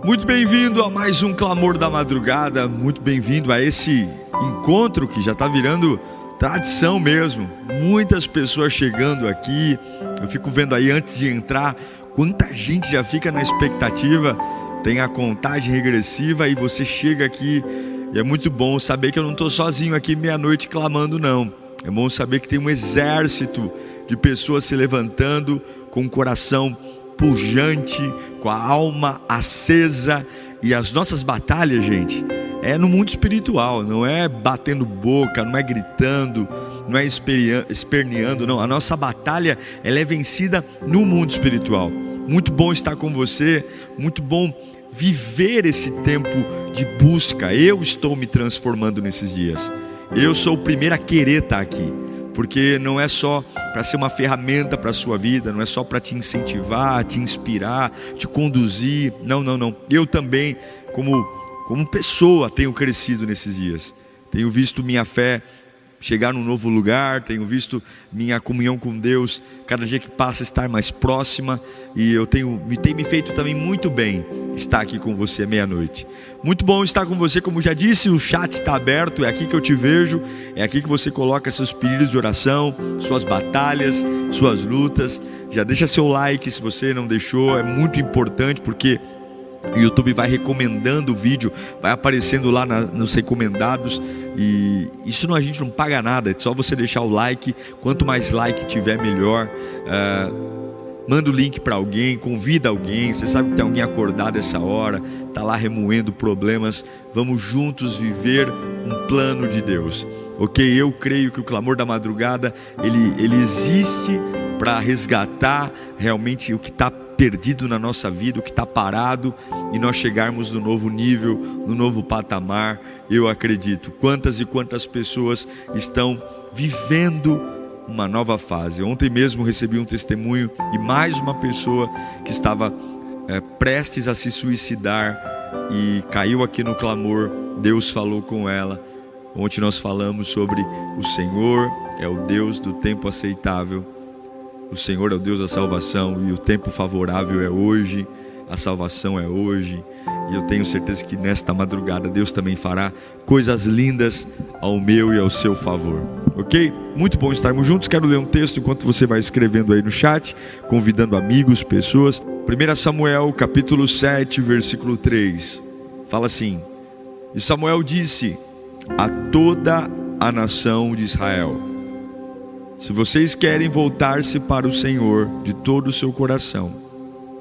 Muito bem-vindo a mais um Clamor da Madrugada, muito bem-vindo a esse encontro que já está virando tradição mesmo. Muitas pessoas chegando aqui, eu fico vendo aí antes de entrar, quanta gente já fica na expectativa, tem a contagem regressiva e você chega aqui e é muito bom saber que eu não estou sozinho aqui meia-noite clamando não. É bom saber que tem um exército de pessoas se levantando com o coração pujante, com a alma acesa. E as nossas batalhas, gente, é no mundo espiritual, não é batendo boca, não é gritando, não é esperneando, não. A nossa batalha, ela é vencida no mundo espiritual. Muito bom estar com você, muito bom viver esse tempo de busca. Eu estou me transformando nesses dias. Eu sou o primeiro a querer estar aqui, porque não é só para ser uma ferramenta para a sua vida, não é só para te incentivar, te inspirar, te conduzir. Não. Eu também, como pessoa, tenho crescido nesses dias. Tenho visto minha fé chegar num novo lugar, tenho visto minha comunhão com Deus cada dia que passa estar mais próxima, e tem me feito também muito bem estar aqui com você à meia-noite. Muito bom estar com você, como já disse, o chat está aberto, é aqui que eu te vejo, é aqui que você coloca seus pedidos de oração, suas batalhas, suas lutas. Já deixa seu like se você não deixou, é muito importante, porque o YouTube vai recomendando o vídeo, vai aparecendo lá nos recomendados, e isso a gente não paga nada, é só você deixar o like. Quanto mais like tiver, melhor. Manda o link para alguém, convida alguém. Você sabe que tem alguém acordado essa hora, está lá remoendo problemas. Vamos juntos viver um plano de Deus, ok? Eu creio que o Clamor da Madrugada ele existe para resgatar realmente o que está perdido na nossa vida, o que está parado, e nós chegarmos no novo nível, no novo patamar. Eu acredito, quantas e quantas pessoas estão vivendo uma nova fase. Ontem mesmo recebi um testemunho de mais uma pessoa que estava prestes a se suicidar e caiu aqui no clamor. Deus falou com ela. Ontem nós falamos sobre o Senhor é o Deus do tempo aceitável. O Senhor é o Deus da salvação, e o tempo favorável é hoje, a salvação é hoje. E eu tenho certeza que nesta madrugada Deus também fará coisas lindas ao meu e ao seu favor, ok? Muito bom estarmos juntos. Quero ler um texto enquanto você vai escrevendo aí no chat, convidando amigos, pessoas. 1 Samuel capítulo 7, versículo 3, fala assim: E Samuel disse a toda a nação de Israel: Se vocês querem voltar-se para o Senhor de todo o seu coração,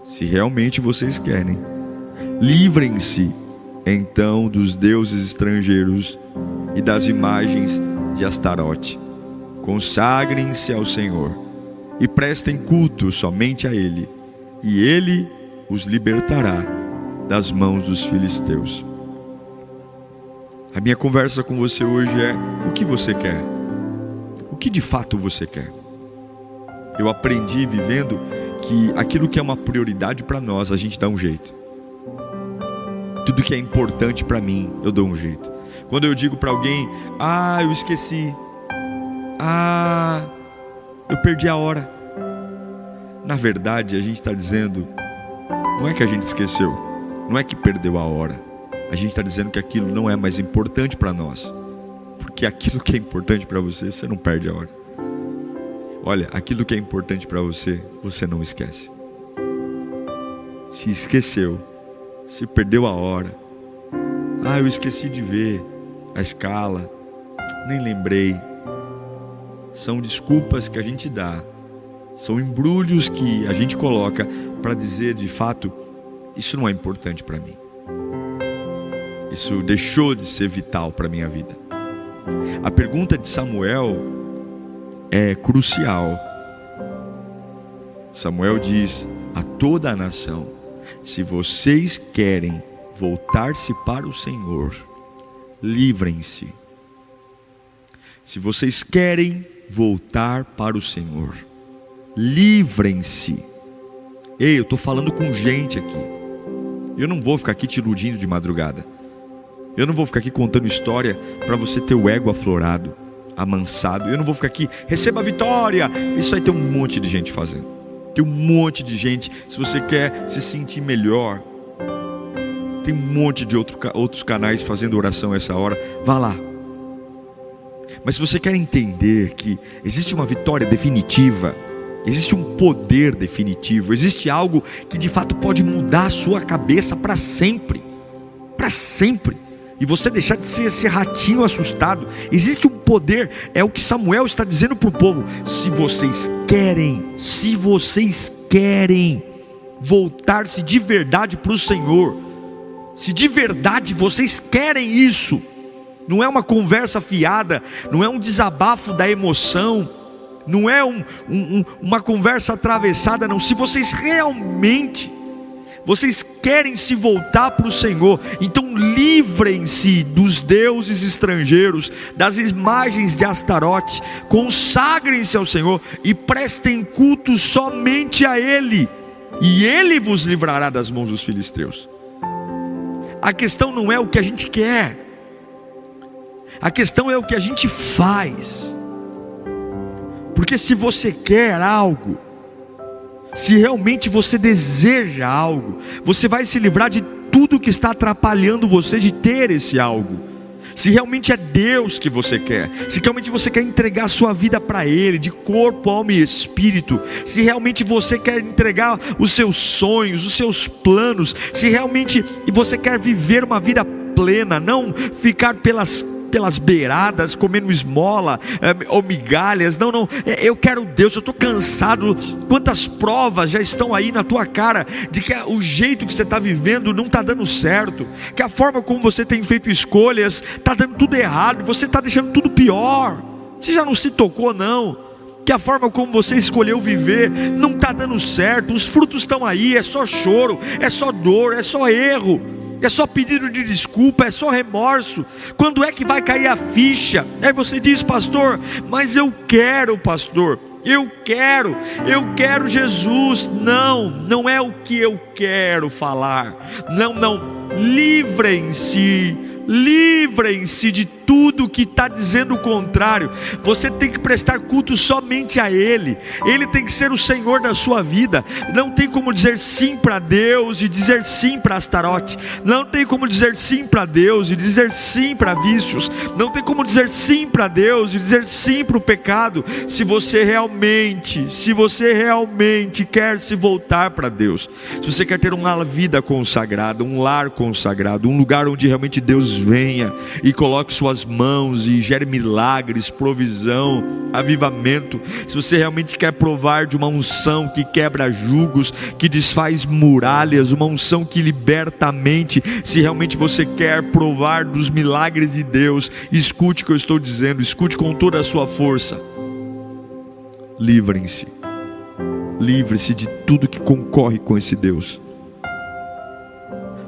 se realmente vocês querem, livrem-se então dos deuses estrangeiros e das imagens de Astarote. Consagrem-se ao Senhor e prestem culto somente a Ele, e Ele os libertará das mãos dos filisteus. A minha conversa com você hoje é: o que você quer? O que de fato você quer? Eu aprendi vivendo que aquilo que é uma prioridade para nós, a gente dá um jeito. Tudo que é importante para mim, eu dou um jeito. Quando eu digo para alguém: eu esqueci, eu perdi a hora, na verdade a gente está dizendo, não é que a gente esqueceu, não é que perdeu a hora, a gente está dizendo que aquilo não é mais importante para nós. Porque aquilo que é importante para você, você não perde a hora. Olha, aquilo que é importante para você, você não esquece. Se esqueceu, se perdeu a hora, eu esqueci de ver a escala, nem lembrei. São desculpas que a gente dá, são embrulhos que a gente coloca para dizer de fato: isso não é importante para mim, isso deixou de ser vital para a minha vida. A pergunta de Samuel é crucial. Samuel diz a toda a nação: se vocês querem voltar-se para o Senhor, livrem-se. Se vocês querem voltar para o Senhor, livrem-se. Ei, eu estou falando com gente aqui. Eu não vou ficar aqui te iludindo de madrugada. Eu não vou ficar aqui contando história para você ter o ego aflorado, amansado. Eu não vou ficar aqui: receba a vitória. Isso aí tem um monte de gente fazendo. Tem um monte de gente. Se você quer se sentir melhor, Tem um monte de outros canais fazendo oração a essa hora. Vá lá. Mas se você quer entender que existe uma vitória definitiva, existe um poder definitivo, existe algo que de fato pode mudar a sua cabeça para sempre. Para sempre. E você deixar de ser esse ratinho assustado. Existe um poder, é o que Samuel está dizendo para o povo. Se vocês querem voltar-se de verdade para o Senhor, se de verdade vocês querem isso, não é uma conversa fiada, não é um desabafo da emoção, não é uma conversa atravessada, não. Se vocês realmente querem se voltar para o Senhor, então livrem-se dos deuses estrangeiros, das imagens de Astarote, consagrem-se ao Senhor e prestem culto somente a Ele, e Ele vos livrará das mãos dos filisteus. A questão não é o que a gente quer, a questão é o que a gente faz. Porque se você quer algo, se realmente você deseja algo, você vai se livrar de tudo que está atrapalhando você de ter esse algo. Se realmente é Deus que você quer, se realmente você quer entregar a sua vida para Ele, de corpo, alma e espírito, se realmente você quer entregar os seus sonhos, os seus planos, se realmente você quer viver uma vida plena, não ficar pelas beiradas, comendo esmola ou migalhas, não, eu quero Deus. Eu estou cansado, quantas provas já estão aí na tua cara, de que o jeito que você está vivendo não está dando certo, que a forma como você tem feito escolhas, está dando tudo errado, você está deixando tudo pior. Você já não se tocou não, que a forma como você escolheu viver não está dando certo, os frutos estão aí, é só choro, é só dor, é só erro, é só pedido de desculpa, é só remorso. Quando é que vai cair a ficha? Aí você diz: pastor, mas eu quero, pastor, eu quero Jesus. Não é o que eu quero falar. Não, livrem-se de tudo que está dizendo o contrário. Você tem que prestar culto somente a Ele. Ele tem que ser o Senhor da sua vida. Não tem como dizer sim para Deus e dizer sim para Astarote. Não tem como dizer sim para Deus e dizer sim para vícios. Não tem como dizer sim para Deus e dizer sim para o pecado. Se você realmente quer se voltar para Deus, se você quer ter uma vida consagrada, um lar consagrado, um lugar onde realmente Deus venha e coloque suas mãos e gere milagres, provisão, avivamento, se você realmente quer provar de uma unção que quebra julgos, que desfaz muralhas, uma unção que liberta a mente, se realmente você quer provar dos milagres de Deus, escute o que eu estou dizendo, escute com toda a sua força. Livre-se de tudo que concorre com esse Deus.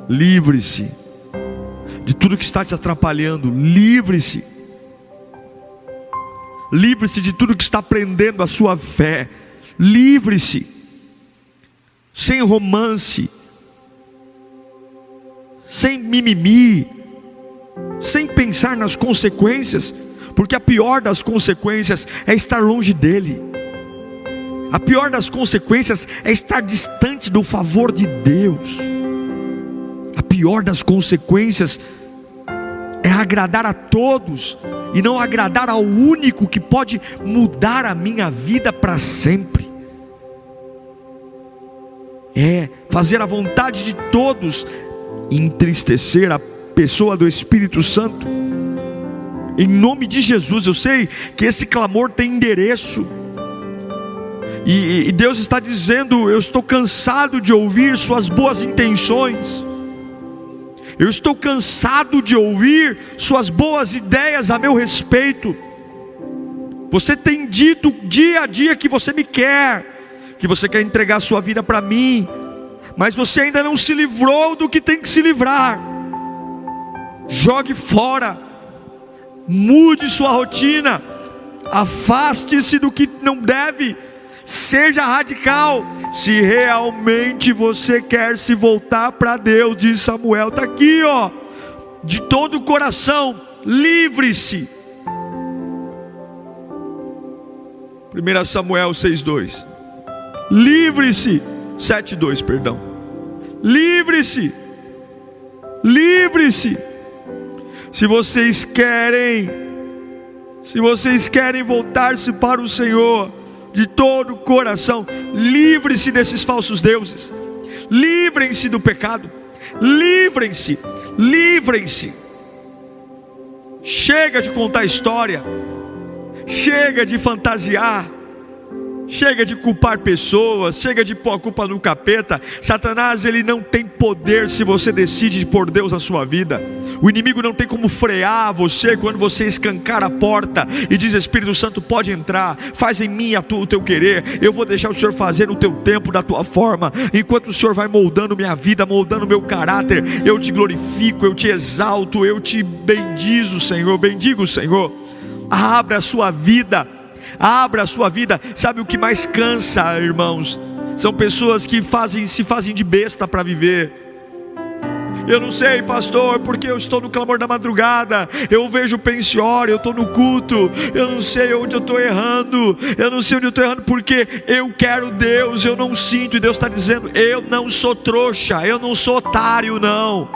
Livre-se de tudo que está te atrapalhando. Livre-se de tudo que está prendendo a sua fé. Livre-se, sem romance, sem mimimi, sem pensar nas consequências, porque a pior das consequências é estar longe dEle. A pior das consequências é estar distante do favor de Deus. A pior das consequências é agradar a todos e não agradar ao único que pode mudar a minha vida para sempre. É fazer a vontade de todos e entristecer a pessoa do Espírito Santo. Em nome de Jesus, eu sei que esse clamor tem endereço. E Deus está dizendo: eu estou cansado de ouvir suas boas intenções. Eu estou cansado de ouvir suas boas ideias a meu respeito. Você tem dito dia a dia que você me quer, que você quer entregar sua vida para mim, mas você ainda não se livrou do que tem que se livrar. Jogue fora, mude sua rotina, afaste-se do que não deve. Seja radical. Se realmente você quer se voltar para Deus, diz Samuel, está aqui, ó, de todo o coração, livre-se. 1 Samuel 6:2. Livre-se. 7:2, perdão. Livre-se. livre-se. Se vocês querem voltar-se para o Senhor de todo o coração, livre-se desses falsos deuses, livrem-se do pecado, livrem-se. Chega de contar história, chega de fantasiar, chega de culpar pessoas, chega de pôr a culpa no capeta. Satanás, ele não tem poder se você decide pôr Deus na sua vida. O inimigo não tem como frear você quando você escancar a porta e diz: Espírito Santo, pode entrar, faz em mim o teu querer, eu vou deixar o Senhor fazer no teu tempo, da tua forma. Enquanto o Senhor vai moldando minha vida, moldando meu caráter, eu te glorifico, eu te exalto, eu te bendigo, Senhor. Abra a sua vida. Abra a sua vida. Sabe o que mais cansa, irmãos? São pessoas que se fazem de besta para viver. Eu não sei, pastor, porque eu estou no clamor da madrugada, eu vejo o pensiório, eu estou no culto, eu não sei onde eu estou errando, porque eu quero Deus, eu não sinto. E Deus está dizendo: eu não sou trouxa, eu não sou otário, não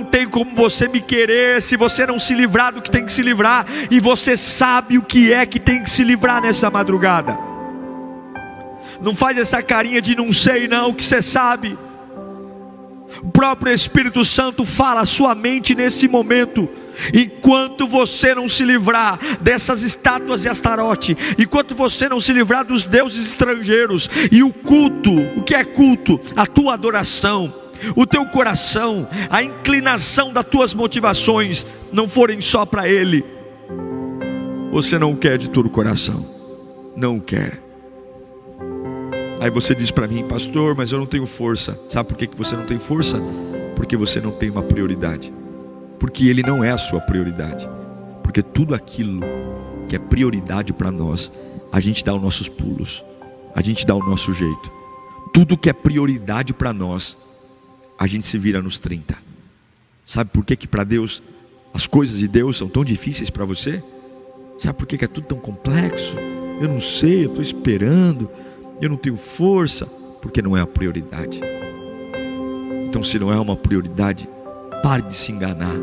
tem como você me querer se você não se livrar do que tem que se livrar. E você sabe o que é que tem que se livrar nessa madrugada. Não faz essa carinha de não sei não, que você sabe. O próprio Espírito Santo fala a sua mente nesse momento. Enquanto você não se livrar dessas estátuas de Astarote, enquanto você não se livrar dos deuses estrangeiros, e o culto, o que é culto? A tua adoração, o teu coração, a inclinação das tuas motivações não forem só para Ele, você não quer de todo o coração, não quer. Aí você diz para mim: pastor, mas eu não tenho força. Sabe por que você não tem força? Porque você não tem uma prioridade, porque Ele não é a sua prioridade. Porque tudo aquilo que é prioridade para nós, a gente dá os nossos pulos, a gente dá o nosso jeito. Tudo que é prioridade para nós, a gente se vira nos 30. Sabe por que para Deus as coisas de Deus são tão difíceis para você? Sabe por que é tudo tão complexo? Eu não sei, eu estou esperando, eu não tenho força. Porque não é a prioridade. Então, se não é uma prioridade, pare de se enganar.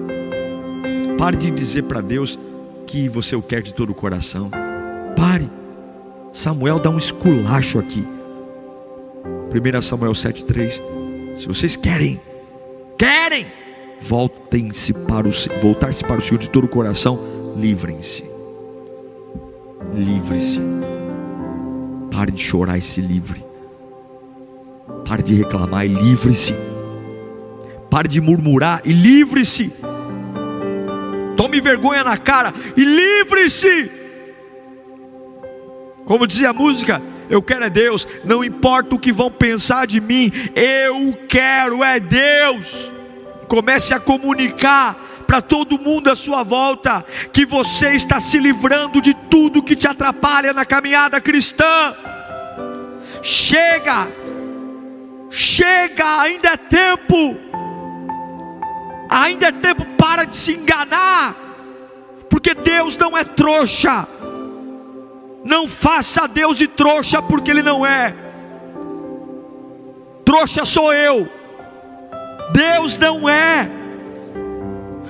Pare de dizer para Deus que você o quer de todo o coração. Pare. Samuel dá um esculacho aqui. 1 Samuel 7,3. Se vocês querem voltar-se para o Senhor de todo o coração, livrem-se. Livre-se. Pare de chorar e se livre. Pare de reclamar e livre-se. Pare de murmurar e livre-se. Tome vergonha na cara e livre-se. Como dizia a música: eu quero é Deus, não importa o que vão pensar de mim, eu quero é Deus. Comece a comunicar para todo mundo à sua volta que você está se livrando de tudo que te atrapalha na caminhada cristã. Chega, ainda é tempo, para de se enganar, porque Deus não é trouxa. Não faça Deus de trouxa, porque Ele não é. Trouxa sou eu, Deus não é.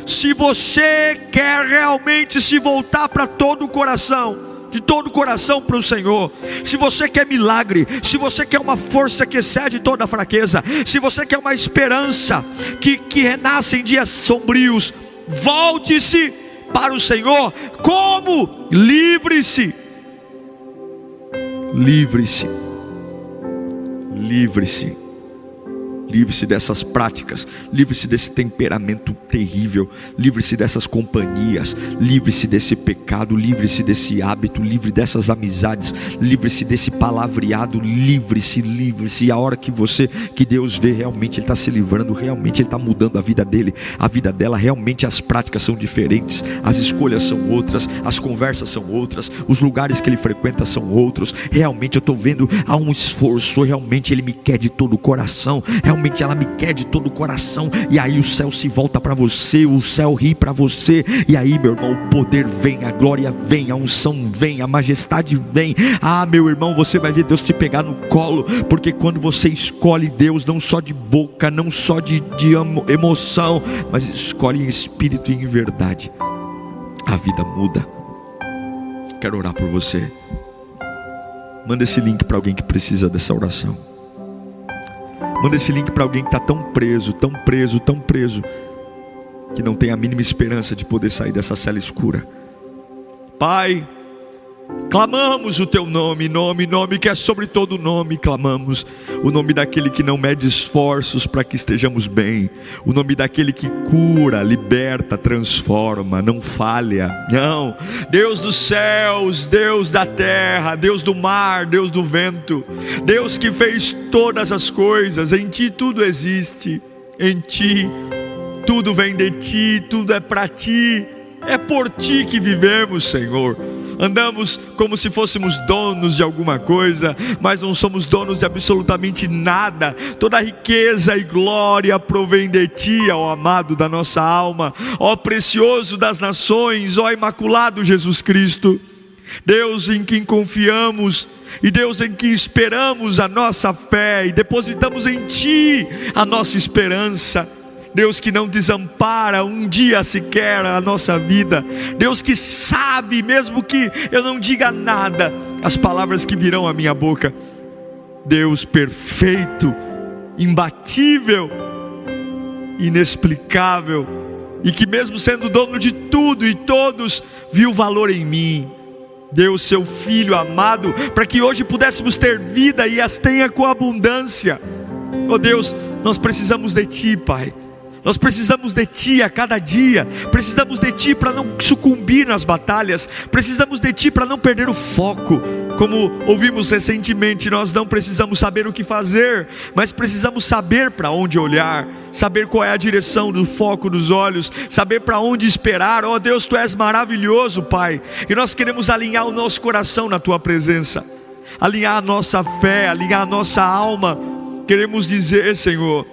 Se você quer realmente se voltar para todo o coração, de todo o coração para o Senhor, se você quer milagre, se você quer uma força que excede toda a fraqueza, se você quer uma esperança que renasce em dias sombrios, volte-se para o Senhor. Como? Livre-se. Livre-se. Livre-se. Livre-se dessas práticas, livre-se desse temperamento terrível, livre-se dessas companhias, livre-se desse pecado, livre-se desse hábito, livre dessas amizades, livre-se desse palavreado, livre-se. E a hora que Deus vê, realmente Ele está se livrando, realmente Ele está mudando a vida dele, a vida dela. Realmente as práticas são diferentes, as escolhas são outras, as conversas são outras, os lugares que ele frequenta são outros. Realmente eu estou vendo há um esforço, realmente ele me quer de todo o coração, realmente realmente ela me quer de todo o coração. E aí o céu se volta para você, o céu ri para você. E aí, meu irmão, o poder vem, a glória vem, a unção vem, a majestade vem. Ah, meu irmão, você vai ver Deus te pegar no colo, porque quando você escolhe Deus, não só de boca, não só de emoção, mas escolhe em espírito e em verdade, a vida muda. Quero orar por você. Manda esse link para alguém que precisa dessa oração. Manda esse link para alguém que está tão preso, tão preso, tão preso, que não tem a mínima esperança de poder sair dessa cela escura. Pai, clamamos o teu nome, nome que é sobre todo nome. Clamamos o nome daquele que não mede esforços para que estejamos bem, o nome daquele que cura, liberta, transforma, não falha. Não, Deus dos céus, Deus da terra, Deus do mar, Deus do vento, Deus que fez todas as coisas. Em ti tudo existe, em ti tudo vem de ti, tudo é para ti, é por ti que vivemos, Senhor. Andamos como se fôssemos donos de alguma coisa, mas não somos donos de absolutamente nada. Toda riqueza e glória provém de ti, ó amado da nossa alma, ó precioso das nações, ó imaculado Jesus Cristo. Deus em quem confiamos e Deus em quem esperamos a nossa fé e depositamos em ti a nossa esperança. Deus que não desampara um dia sequer a nossa vida. Deus que sabe, mesmo que eu não diga nada, as palavras que virão à minha boca. Deus perfeito, imbatível, inexplicável, e que mesmo sendo dono de tudo e todos, viu valor em mim. Deu o seu Filho amado para que hoje pudéssemos ter vida e as tenha com abundância. Oh Deus, nós precisamos de ti, Pai. Nós precisamos de ti a cada dia. Precisamos de ti para não sucumbir nas batalhas. Precisamos de ti para não perder o foco. Como ouvimos recentemente, nós não precisamos saber o que fazer, mas precisamos saber para onde olhar, saber qual é a direção do foco dos olhos, saber para onde esperar. Oh Deus, tu és maravilhoso, Pai, e nós queremos alinhar o nosso coração na tua presença, alinhar a nossa fé, alinhar a nossa alma. Queremos dizer, Senhor,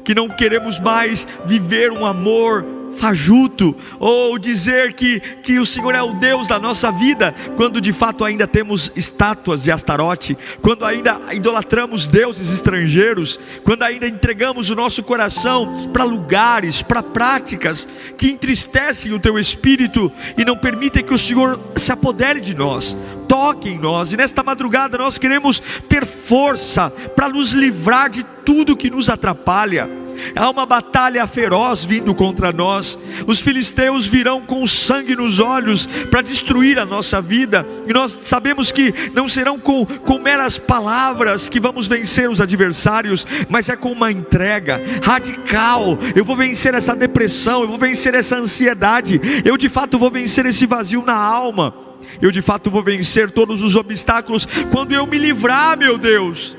que não queremos mais viver um amor fajuto, ou dizer que o Senhor é o Deus da nossa vida, quando de fato ainda temos estátuas de Astarote, quando ainda idolatramos deuses estrangeiros, quando ainda entregamos o nosso coração para lugares, para práticas que entristecem o teu espírito e não permitem que o Senhor se apodere de nós. Toque em nós, e nesta madrugada nós queremos ter força para nos livrar de tudo que nos atrapalha. Há uma batalha feroz vindo contra nós. Os filisteus virão com sangue nos olhos para destruir a nossa vida, e nós sabemos que não serão com meras palavras que vamos vencer os adversários, mas é com uma entrega radical. Eu vou vencer essa depressão, eu vou vencer essa ansiedade, eu de fato vou vencer esse vazio na alma, eu de fato vou vencer todos os obstáculos quando eu me livrar, meu Deus,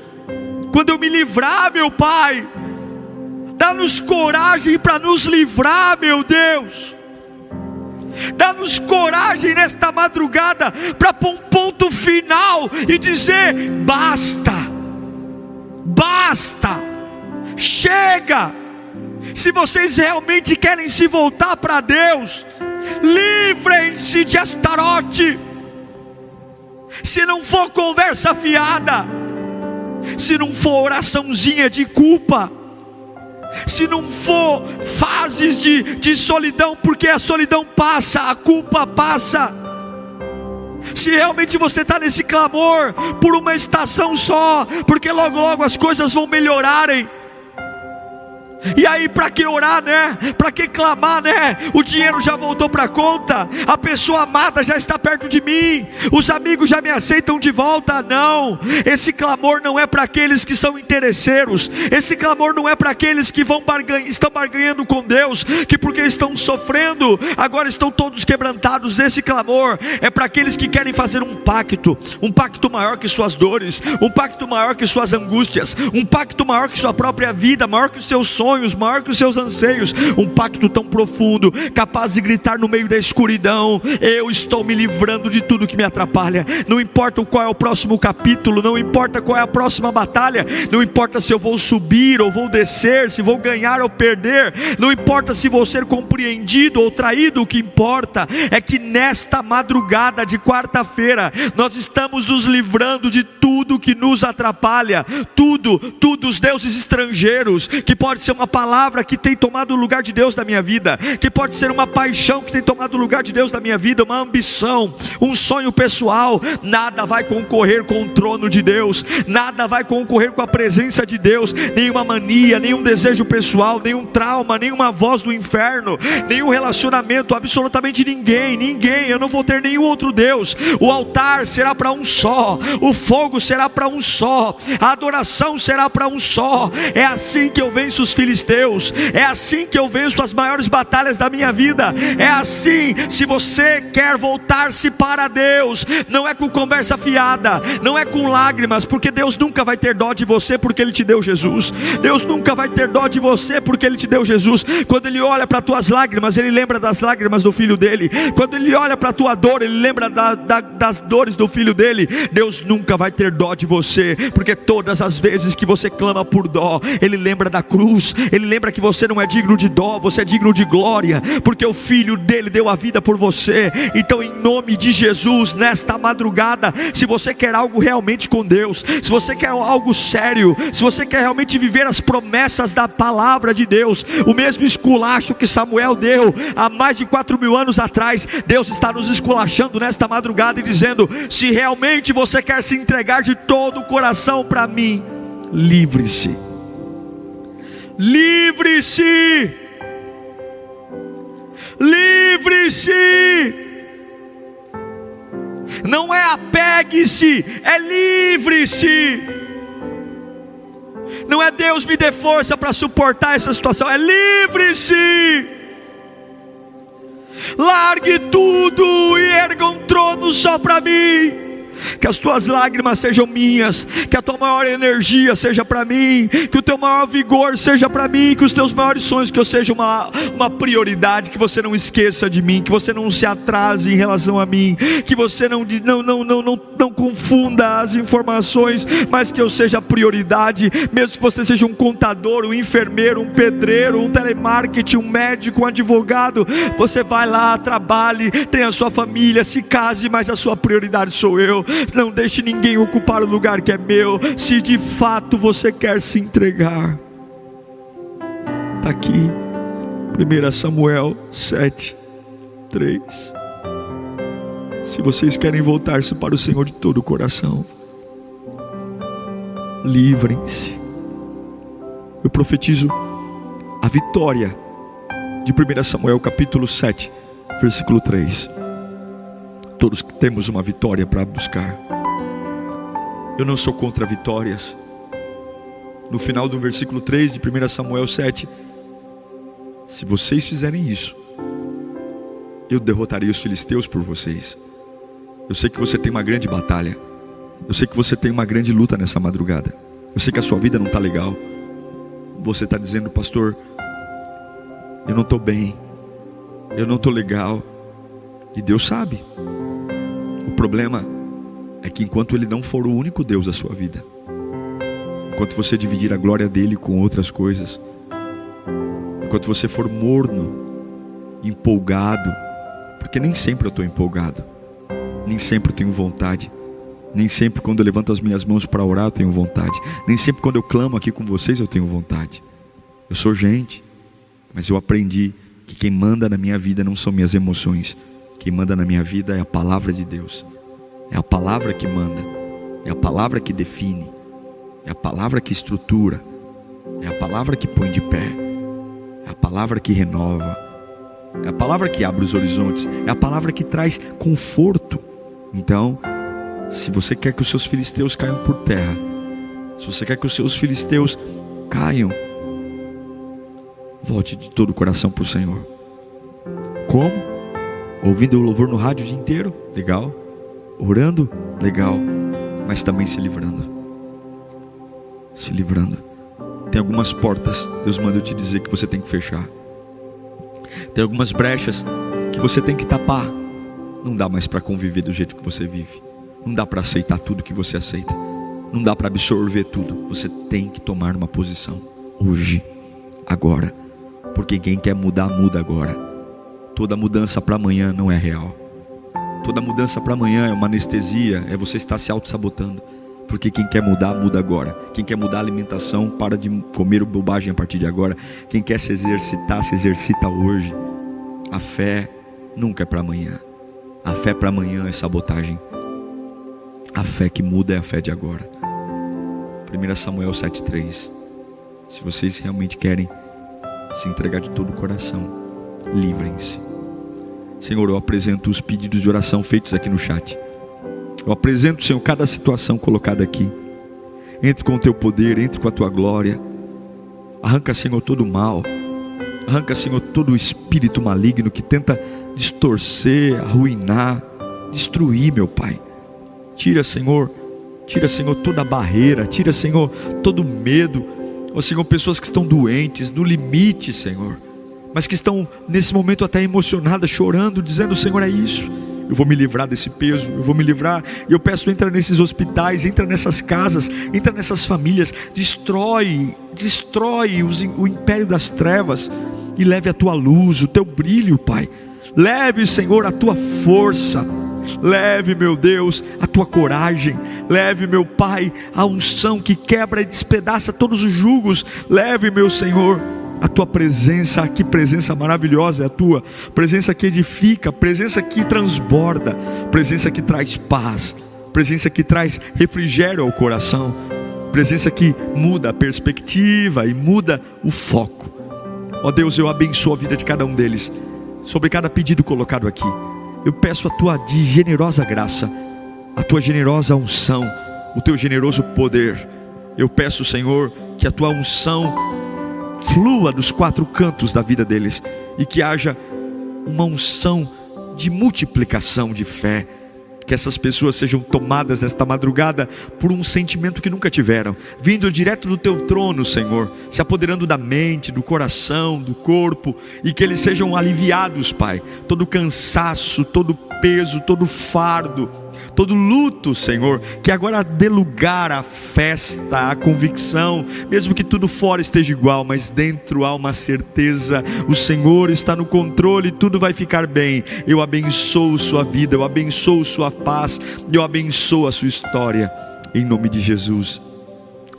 quando eu me livrar, meu Pai. Dá-nos coragem para nos livrar, meu Deus. Dá-nos coragem nesta madrugada para pôr um ponto final e dizer: basta, basta, chega. Se vocês realmente querem se voltar para Deus, livrem-se de Astarote. Se não for conversa fiada, se não for oraçãozinha de culpa, se não for fases de solidão, porque a solidão passa, a culpa passa. Se realmente você está nesse clamor por uma estação só, porque logo logo as coisas vão melhorarem. E aí, para que orar, né? Para que clamar, né? O dinheiro já voltou para a conta, a pessoa amada já está perto de mim, os amigos já me aceitam de volta. Não, esse clamor não é para aqueles que são interesseiros. Esse clamor não é para aqueles que estão barganhando com Deus, que porque estão sofrendo, agora estão todos quebrantados. Esse clamor é para aqueles que querem fazer um pacto maior que suas dores, um pacto maior que suas angústias, um pacto maior que sua própria vida, maior que os seus sonhos, sonhos, maior que os seus anseios. Um pacto tão profundo, capaz de gritar no meio da escuridão: eu estou me livrando de tudo que me atrapalha. Não importa qual é o próximo capítulo, não importa qual é a próxima batalha, não importa se eu vou subir ou vou descer, se vou ganhar ou perder, não importa se vou ser compreendido ou traído. O que importa é que nesta madrugada de quarta-feira nós estamos nos livrando de tudo que nos atrapalha, tudo, os deuses estrangeiros, que pode ser uma palavra que tem tomado o lugar de Deus na minha vida, que pode ser uma paixão que tem tomado o lugar de Deus na minha vida, uma ambição, um sonho pessoal. Nada vai concorrer com o trono de Deus, nada vai concorrer com a presença de Deus, nenhuma mania, nenhum desejo pessoal, nenhum trauma, nenhuma voz do inferno, nenhum relacionamento, absolutamente ninguém, eu não vou ter nenhum outro Deus. O altar será para um só, o fogo será para um só, a adoração será para um só. É assim que eu venço os filisteus, é assim que eu venço as maiores batalhas da minha vida, é assim. Se você quer voltar-se para Deus, não é com conversa fiada, não é com lágrimas, porque Deus nunca vai ter dó de você, porque Ele te deu Jesus. Deus nunca vai ter dó de você, porque Ele te deu Jesus. Quando Ele olha para tuas lágrimas, Ele lembra das lágrimas do Filho dele. Quando Ele olha para a tua dor, Ele lembra das dores do Filho dele. Deus nunca vai ter dó de você, porque todas as vezes que você clama por dó, Ele lembra da cruz, Ele lembra que você não é digno de dó, você é digno de glória, porque o Filho dele deu a vida por você. Então, em nome de Jesus, nesta madrugada, se você quer algo realmente com Deus, se você quer algo sério, se você quer realmente viver as promessas da palavra de Deus, o mesmo esculacho que Samuel deu há mais de 4.000 anos atrás, Deus está nos esculachando nesta madrugada e dizendo: se realmente você quer se entregar de todo o coração para mim, livre-se, livre-se, livre-se. Não é apegue-se, é livre-se. Não é Deus me dê força para suportar essa situação, é livre-se. Largue tudo e erga um trono só para mim. Que as tuas lágrimas sejam minhas, que a tua maior energia seja para mim, que o teu maior vigor seja para mim, que os teus maiores sonhos, que eu seja uma prioridade, que você não esqueça de mim, que você não se atrase em relação a mim, que você não confunda as informações, mas que eu seja prioridade. Mesmo que você seja um contador, um enfermeiro, um pedreiro, um telemarketing, um médico, um advogado, você vai lá, trabalhe, tenha a sua família, se case, mas a sua prioridade sou eu. Não deixe ninguém ocupar o lugar que é meu. Se de fato você quer se entregar, está aqui 1 Samuel 7:3. Se vocês querem voltar-se para o Senhor de todo o coração, livrem-se. Eu profetizo a vitória de 1 Samuel capítulo 7, versículo 3. Todos temos uma vitória para buscar. Eu não sou contra vitórias. No final do versículo 3 de 1 Samuel 7, se vocês fizerem isso, eu derrotarei os filisteus por vocês. Eu sei que você tem uma grande batalha, eu sei que você tem uma grande luta nessa madrugada, eu sei que a sua vida não está legal. Você está dizendo: pastor, eu não estou bem, eu não estou legal. E Deus sabe. O problema é que enquanto Ele não for o único Deus da sua vida, enquanto você dividir a glória dEle com outras coisas, enquanto você for morno, empolgado, porque nem sempre eu estou empolgado, nem sempre eu tenho vontade, nem sempre quando eu levanto as minhas mãos para orar eu tenho vontade, nem sempre quando eu clamo aqui com vocês eu tenho vontade. Eu sou gente, mas eu aprendi que quem manda na minha vida não são minhas emoções. Quem manda na minha vida é a palavra de Deus. É a palavra que manda, é a palavra que define, é a palavra que estrutura, é a palavra que põe de pé, é a palavra que renova, é a palavra que abre os horizontes, é a palavra que traz conforto. Então, se você quer que os seus filisteus caiam por terra, se você quer que os seus filisteus caiam, volte de todo o coração para o Senhor. Como? Ouvindo o louvor no rádio o dia inteiro? Legal. Orando? Legal. Mas também se livrando. Se livrando. Tem algumas portas, Deus manda eu te dizer que você tem que fechar. Tem algumas brechas que você tem que tapar. Não dá mais para conviver do jeito que você vive. Não dá para aceitar tudo que você aceita. Não dá para absorver tudo. Você tem que tomar uma posição hoje, agora. Porque quem quer mudar, muda agora. Toda mudança para amanhã não é real. Toda mudança para amanhã é uma anestesia, é você estar se auto-sabotando. Porque quem quer mudar, muda agora. Quem quer mudar a alimentação, para de comer bobagem a partir de agora. Quem quer se exercitar, se exercita hoje. A fé nunca é para amanhã. A fé para amanhã é sabotagem. A fé que muda é a fé de agora. 1 Samuel 7,3. Se vocês realmente querem se entregar de todo o coração, livrem-se. Senhor, eu apresento os pedidos de oração feitos aqui no chat. Eu apresento, Senhor, cada situação colocada aqui. Entre com o teu poder, entre com a tua glória. Arranca, Senhor, todo o mal. Arranca, Senhor, todo o espírito maligno que tenta distorcer, arruinar, destruir, meu Pai. Tira, Senhor, toda a barreira. Tira, Senhor, todo o medo. Ó, Senhor, pessoas que estão doentes, no limite, Senhor, mas que estão nesse momento até emocionadas, chorando, dizendo: Senhor, é isso. Eu vou me livrar desse peso, eu vou me livrar. E eu peço, entra nesses hospitais, entra nessas casas, entra nessas famílias, destrói o império das trevas e leve a tua luz, o teu brilho, Pai. Leve, Senhor, a tua força. Leve, meu Deus, a tua coragem. Leve, meu Pai, a unção que quebra e despedaça todos os jugos. Leve, meu Senhor, a tua presença. Que presença maravilhosa é a tua presença, que edifica, presença que transborda, presença que traz paz, presença que traz refrigério ao coração, presença que muda a perspectiva e muda o foco. Ó Deus, eu abençoo a vida de cada um deles. Sobre cada pedido colocado aqui, eu peço a tua generosa graça, a tua generosa unção, o teu generoso poder. Eu peço, Senhor, que a tua unção flua dos quatro cantos da vida deles, e que haja uma unção de multiplicação de fé. Que essas pessoas sejam tomadas nesta madrugada por um sentimento que nunca tiveram, vindo direto do teu trono, Senhor, se apoderando da mente, do coração, do corpo, e que eles sejam aliviados, Pai. Todo cansaço, todo peso, todo fardo, todo luto, Senhor, que agora dê lugar à festa, à convicção, mesmo que tudo fora esteja igual, mas dentro há uma certeza: o Senhor está no controle, tudo vai ficar bem. Eu abençoo sua vida, eu abençoo sua paz, eu abençoo a sua história, em nome de Jesus.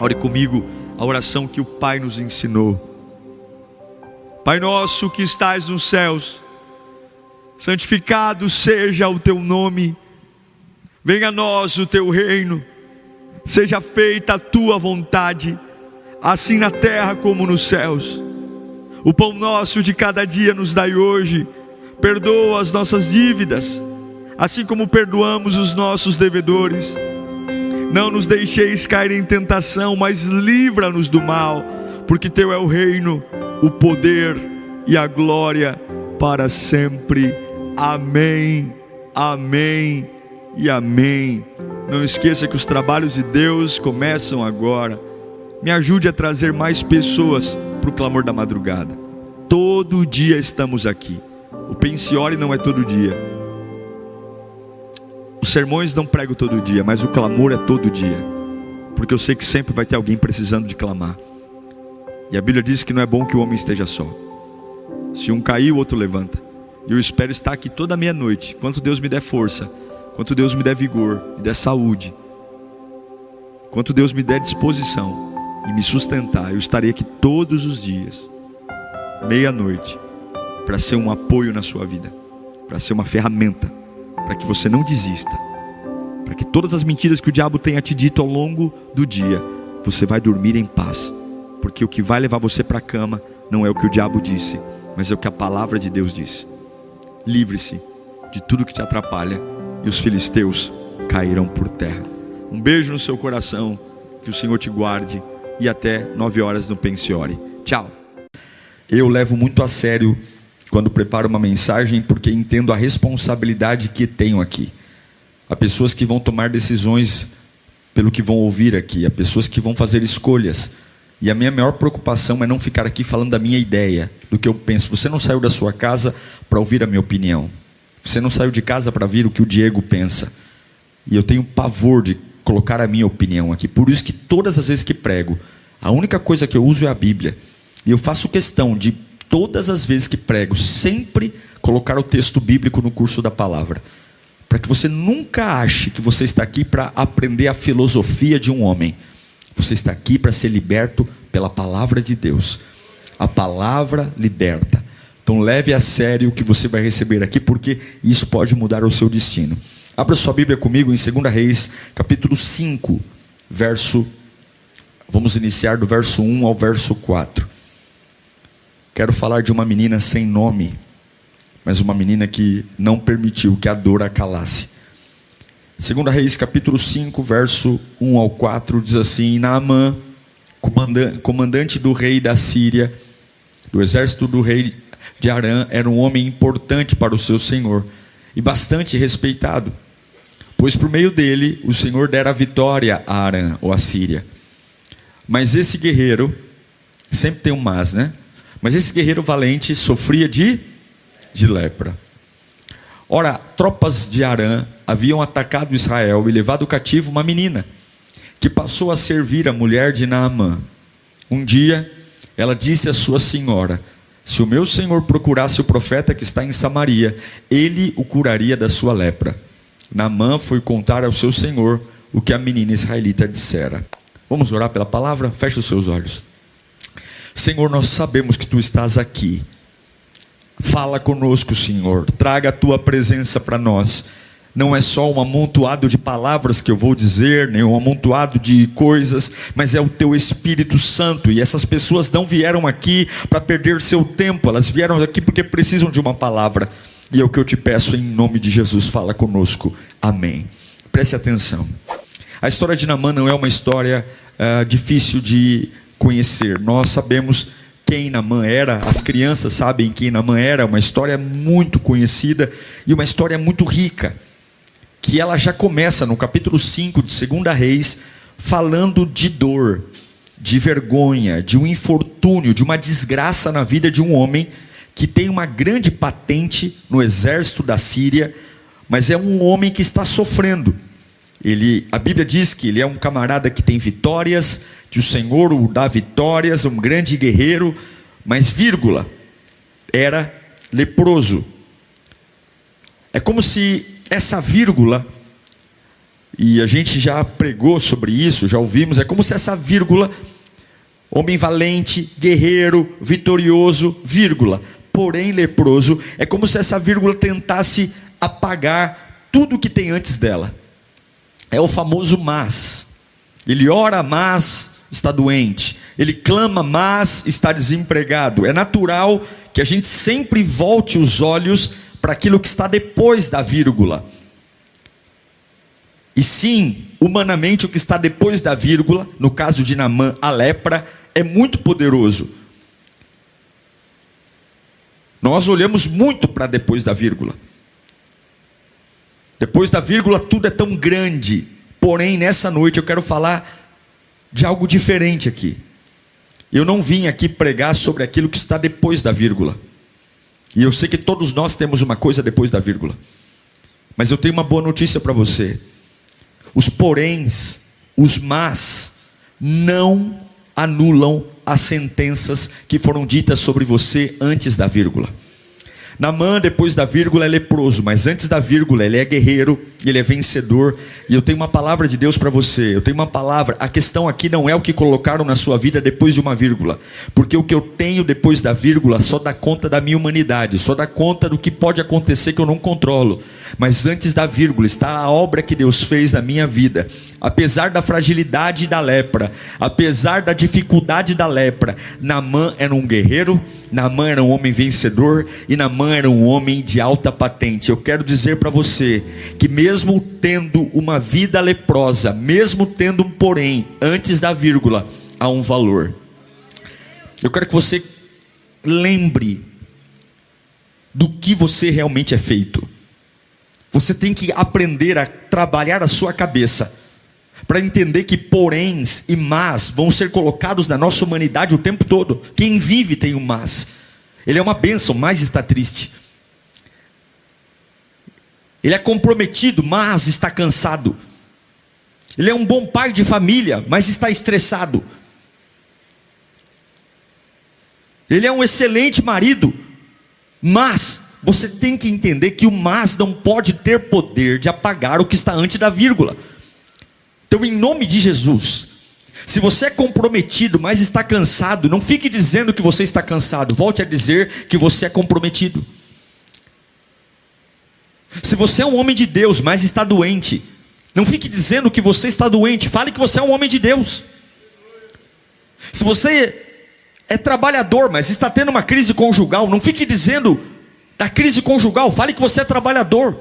Ore comigo a oração que o Pai nos ensinou. Pai nosso que estais nos céus, santificado seja o teu nome. Venha a nós o teu reino, seja feita a tua vontade, assim na terra como nos céus. O pão nosso de cada dia nos dai hoje. Perdoa as nossas dívidas, assim como perdoamos os nossos devedores. Não nos deixeis cair em tentação, mas livra-nos do mal, porque teu é o reino, o poder e a glória para sempre. Amém, amém e amém. Não esqueça que os trabalhos de Deus começam agora. Me ajude a trazer mais pessoas para o clamor da madrugada. Todo dia estamos aqui. O Pensiore não é todo dia. Os sermões não prego todo dia, mas o clamor é todo dia. Porque eu sei que sempre vai ter alguém precisando de clamar. E a Bíblia diz que não é bom que o homem esteja só. Se um cair, o outro levanta. E eu espero estar aqui toda meia-noite, quanto Deus me der força, quanto Deus me der vigor, me der saúde, quanto Deus me der disposição e me sustentar. Eu estarei aqui todos os dias, meia-noite, para ser um apoio na sua vida, para ser uma ferramenta, para que você não desista, para que todas as mentiras que o diabo tenha te dito ao longo do dia, você vai dormir em paz. Porque o que vai levar você para a cama não é o que o diabo disse, mas é o que a palavra de Deus disse. Livre-se de tudo que te atrapalha, e os filisteus cairão por terra. Um beijo no seu coração, que o Senhor te guarde, e até 9 horas no Pensiore. Tchau. Eu levo muito a sério quando preparo uma mensagem, porque entendo a responsabilidade que tenho aqui. Há pessoas que vão tomar decisões pelo que vão ouvir aqui, há pessoas que vão fazer escolhas, E a minha maior preocupação é não ficar aqui falando da minha ideia, do que eu penso. Você não saiu da sua casa para ouvir a minha opinião. Você não saiu de casa para ouvir o que o Diego pensa. E eu tenho pavor de colocar a minha opinião aqui. Por isso que todas as vezes que prego, a única coisa que eu uso é a Bíblia. E eu faço questão de, todas as vezes que prego, sempre colocar o texto bíblico no curso da palavra. Para que você nunca ache que você está aqui para aprender a filosofia de um homem. Você está aqui para ser liberto pela palavra de Deus. A palavra liberta. Então leve a sério o que você vai receber aqui, porque isso pode mudar o seu destino. Abra sua Bíblia comigo em 2 Reis, capítulo 5, vamos iniciar do verso 1 ao verso 4. Quero falar de uma menina sem nome, mas uma menina que não permitiu que a dor a calasse. 2 Reis, capítulo 5, verso 1 ao 4, diz assim: Naamã, comandante do rei da Síria, do exército do rei de Arã, era um homem importante para o seu senhor e bastante respeitado, pois por meio dele o Senhor dera vitória a Arã, ou a Síria. Mas esse guerreiro, sempre tem um mas, né? Mas esse guerreiro valente sofria de lepra. Ora, tropas de Arã haviam atacado Israel e levado cativo uma menina, que passou a servir a mulher de Naamã. Um dia, ela disse à sua senhora: se o meu senhor procurasse o profeta que está em Samaria, ele o curaria da sua lepra. Naamã foi contar ao seu senhor o que a menina israelita dissera. Vamos orar pela palavra? Feche os seus olhos. Senhor, nós sabemos que tu estás aqui. Fala conosco, Senhor. Traga a tua presença para nós. Não é só um amontoado de palavras que eu vou dizer, nem um amontoado de coisas, mas é o teu Espírito Santo. E essas pessoas não vieram aqui para perder seu tempo, elas vieram aqui porque precisam de uma palavra. E é o que eu te peço em nome de Jesus, fala conosco. Amém. Preste atenção. A história de Naamã não é uma história difícil de conhecer. Nós sabemos quem Naamã era, as crianças sabem quem Naamã era. Uma história muito conhecida e uma história muito rica, que ela já começa no capítulo 5 de 2 Reis, falando de dor, de vergonha, de um infortúnio, de uma desgraça na vida de um homem que tem uma grande patente no exército da Síria, mas é um homem que está sofrendo. A Bíblia diz que ele é um camarada que tem vitórias, que o Senhor o dá vitórias, um grande guerreiro, mas vírgula, era leproso. É como se essa vírgula, e a gente já pregou sobre isso, já ouvimos, é como se essa vírgula, homem valente, guerreiro, vitorioso, vírgula, porém leproso, é como se essa vírgula tentasse apagar tudo que tem antes dela. É o famoso mas. Ele ora, mas está doente. Ele clama, mas está desempregado. É natural que a gente sempre volte os olhos para aquilo que está depois da vírgula. E sim, humanamente, o que está depois da vírgula, no caso de Naamã, a lepra, é muito poderoso. Nós olhamos muito para depois da vírgula. Depois da vírgula tudo é tão grande. Porém, nessa noite eu quero falar de algo diferente aqui. Eu não vim aqui pregar sobre aquilo que está depois da vírgula. E eu sei que todos nós temos uma coisa depois da vírgula. Mas eu tenho uma boa notícia para você. Os poréns, os mas, não anulam as sentenças que foram ditas sobre você antes da vírgula. Naamã, depois da vírgula, é leproso, mas antes da vírgula ele é guerreiro, ele é vencedor. E eu tenho uma palavra de Deus para você. Eu tenho uma palavra. A questão aqui não é o que colocaram na sua vida depois de uma vírgula, porque o que eu tenho depois da vírgula só dá conta da minha humanidade, só dá conta do que pode acontecer que eu não controlo. Mas antes da vírgula está a obra que Deus fez na minha vida. Apesar da fragilidade da lepra, apesar da dificuldade da lepra, Naamã era um guerreiro, Naamã era um homem vencedor, e Naamã era um homem de alta patente. Eu quero dizer para você que mesmo tendo uma vida leprosa, mesmo tendo um porém antes da vírgula, há um valor. Eu quero que você lembre do que você realmente é feito. Você tem que aprender a trabalhar a sua cabeça para entender que poréns e mas vão ser colocados na nossa humanidade o tempo todo. Quem vive tem um mas. Ele é uma bênção, mas está triste. Ele é comprometido, mas está cansado. Ele é um bom pai de família, mas está estressado. Ele é um excelente marido, mas você tem que entender que o mas não pode ter poder de apagar o que está antes da vírgula. Então, em nome de Jesus, se você é comprometido, mas está cansado, não fique dizendo que você está cansado, volte a dizer que você é comprometido. Se você é um homem de Deus, mas está doente, não fique dizendo que você está doente, fale que você é um homem de Deus. Se você é trabalhador, mas está tendo uma crise conjugal, não fique dizendo da crise conjugal, fale que você é trabalhador.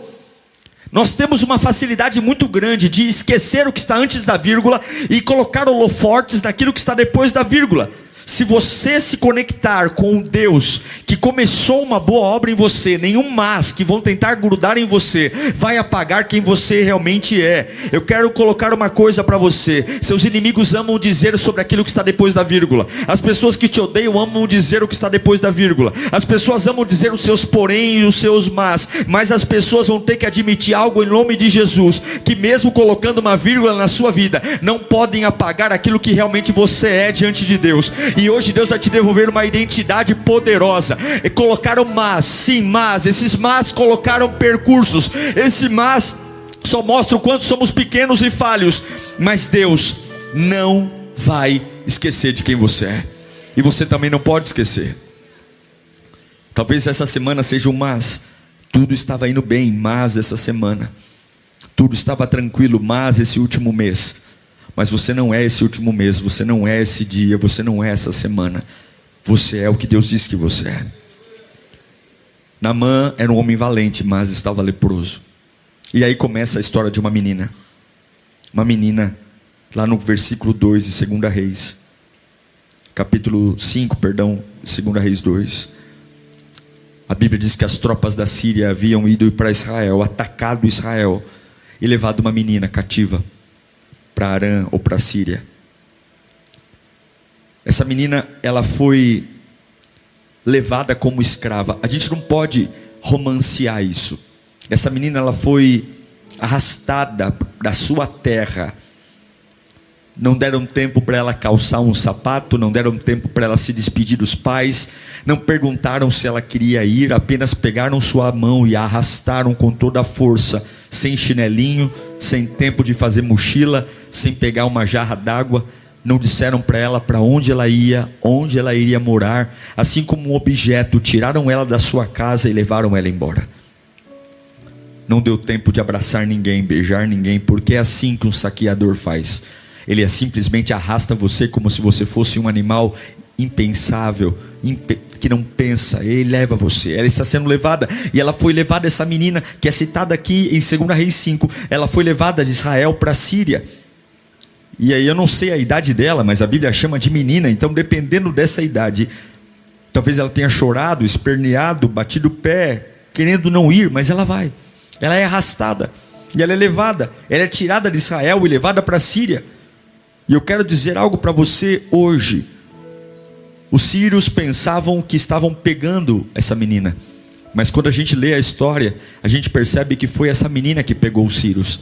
Nós temos uma facilidade muito grande de esquecer o que está antes da vírgula e colocar holofortes naquilo que está depois da vírgula. Se você se conectar com Deus que começou uma boa obra em você, nenhum mas que vão tentar grudar em você vai apagar quem você realmente é. Eu quero colocar uma coisa para você: seus inimigos amam dizer sobre aquilo que está depois da vírgula. As pessoas que te odeiam amam dizer o que está depois da vírgula. As pessoas amam dizer os seus porém e os seus mas as pessoas vão ter que admitir algo em nome de Jesus, que mesmo colocando uma vírgula na sua vida, não podem apagar aquilo que realmente você é diante de Deus. E hoje Deus vai te devolver uma identidade poderosa. E colocaram mas, sim, mas. Esses mas colocaram percursos. Esse mas só mostra o quanto somos pequenos e falhos. Mas Deus não vai esquecer de quem você é. E você também não pode esquecer. Talvez essa semana seja um mas. Tudo estava indo bem, mas essa semana. Tudo estava tranquilo, mas esse último mês. Mas você não é esse último mês, você não é esse dia, você não é essa semana. Você é o que Deus diz que você é. Naamã era um homem valente, mas estava leproso. E aí começa a história de uma menina. Uma menina, lá no versículo 2 de 2 Reis. Capítulo 5, perdão, 2 Reis 2. A Bíblia diz que as tropas da Síria haviam ido para Israel, atacado Israel, e levado uma menina cativa para Arã ou para a Síria. Essa menina, ela foi levada como escrava. A gente não pode romancear isso. Essa menina, ela foi arrastada da sua terra. Não deram tempo para ela calçar um sapato, não deram tempo para ela se despedir dos pais, não perguntaram se ela queria ir, apenas pegaram sua mão e a arrastaram com toda a força, sem chinelinho, sem tempo de fazer mochila, sem pegar uma jarra d'água. Não disseram para ela para onde ela ia, onde ela iria morar. Assim como um objeto, tiraram ela da sua casa e levaram ela embora. Não deu tempo de abraçar ninguém, beijar ninguém, porque é assim que um saqueador faz. Ele simplesmente arrasta você como se você fosse um animal impensável, que não pensa. Ele leva você. Ela está sendo levada, e ela foi levada, essa menina que é citada aqui em 2 Reis 5, ela foi levada de Israel para a Síria. E aí eu não sei a idade dela, mas a Bíblia chama de menina. Então, dependendo dessa idade, talvez ela tenha chorado, esperneado, batido o pé, querendo não ir, mas ela vai. Ela é arrastada, e ela é levada, ela é tirada de Israel e levada para a Síria. E eu quero dizer algo para você hoje. Os sírios pensavam que estavam pegando essa menina, mas quando a gente lê a história, a gente percebe que foi essa menina que pegou os sírios.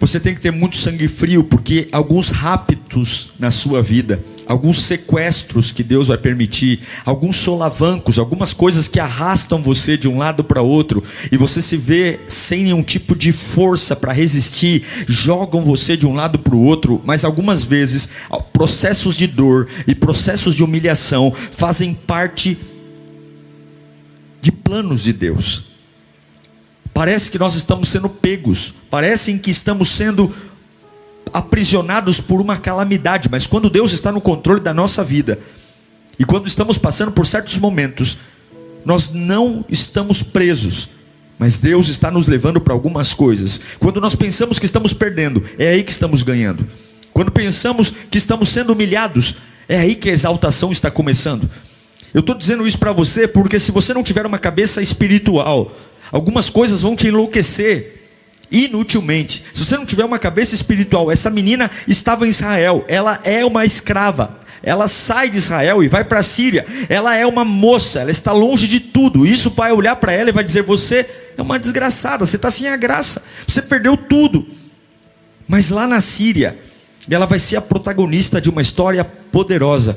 Você tem que ter muito sangue frio, porque alguns raptos na sua vida, alguns sequestros que Deus vai permitir, alguns solavancos, algumas coisas que arrastam você de um lado para outro, e você se vê sem nenhum tipo de força para resistir, jogam você de um lado para o outro. Mas algumas vezes processos de dor e processos de humilhação fazem parte de planos de Deus. Parece que nós estamos sendo pegos, parece que estamos sendo aprisionados por uma calamidade, mas quando Deus está no controle da nossa vida, e quando estamos passando por certos momentos, nós não estamos presos, mas Deus está nos levando para algumas coisas. Quando nós pensamos que estamos perdendo, é aí que estamos ganhando. Quando pensamos que estamos sendo humilhados, é aí que a exaltação está começando. Eu estou dizendo isso para você porque se você não tiver uma cabeça espiritual, algumas coisas vão te enlouquecer, inutilmente. Se você não tiver uma cabeça espiritual, essa menina estava em Israel, ela é uma escrava. Ela sai de Israel e vai para a Síria. Ela é uma moça, ela está longe de tudo. Isso vai olhar para ela e vai dizer: você é uma desgraçada, você está sem a graça, você perdeu tudo. Mas lá na Síria, ela vai ser a protagonista de uma história poderosa.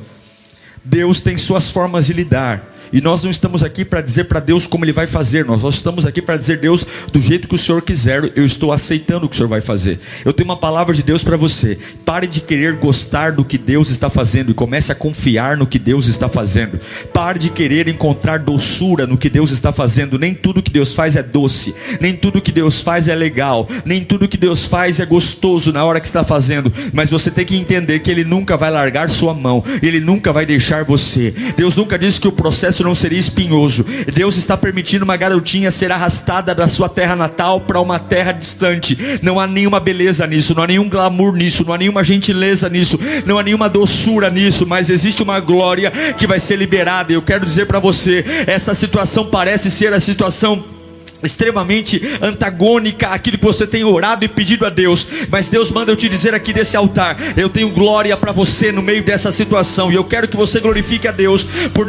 Deus tem suas formas de lidar. E nós não estamos aqui para dizer para Deus como Ele vai fazer. Nós estamos aqui para dizer: Deus, do jeito que o Senhor quiser, eu estou aceitando o que o Senhor vai fazer. Eu tenho uma palavra de Deus para você. Pare de querer gostar do que Deus está fazendo e comece a confiar no que Deus está fazendo. Pare de querer encontrar doçura no que Deus está fazendo. Nem tudo que Deus faz é doce, nem tudo que Deus faz é legal, nem tudo que Deus faz é gostoso na hora que está fazendo. Mas você tem que entender que Ele nunca vai largar sua mão, Ele nunca vai deixar você. Deus nunca disse que o processo não seria espinhoso. Deus está permitindo uma garotinha ser arrastada da sua terra natal para uma terra distante. Não há nenhuma beleza nisso, não há nenhum glamour nisso, não há nenhuma gentileza nisso, não há nenhuma doçura nisso, mas existe uma glória que vai ser liberada. E eu quero dizer para você, essa situação parece ser a situação extremamente antagônica àquilo que você tem orado e pedido a Deus, mas Deus manda eu te dizer aqui desse altar: eu tenho glória para você no meio dessa situação. E eu quero que você glorifique a Deus por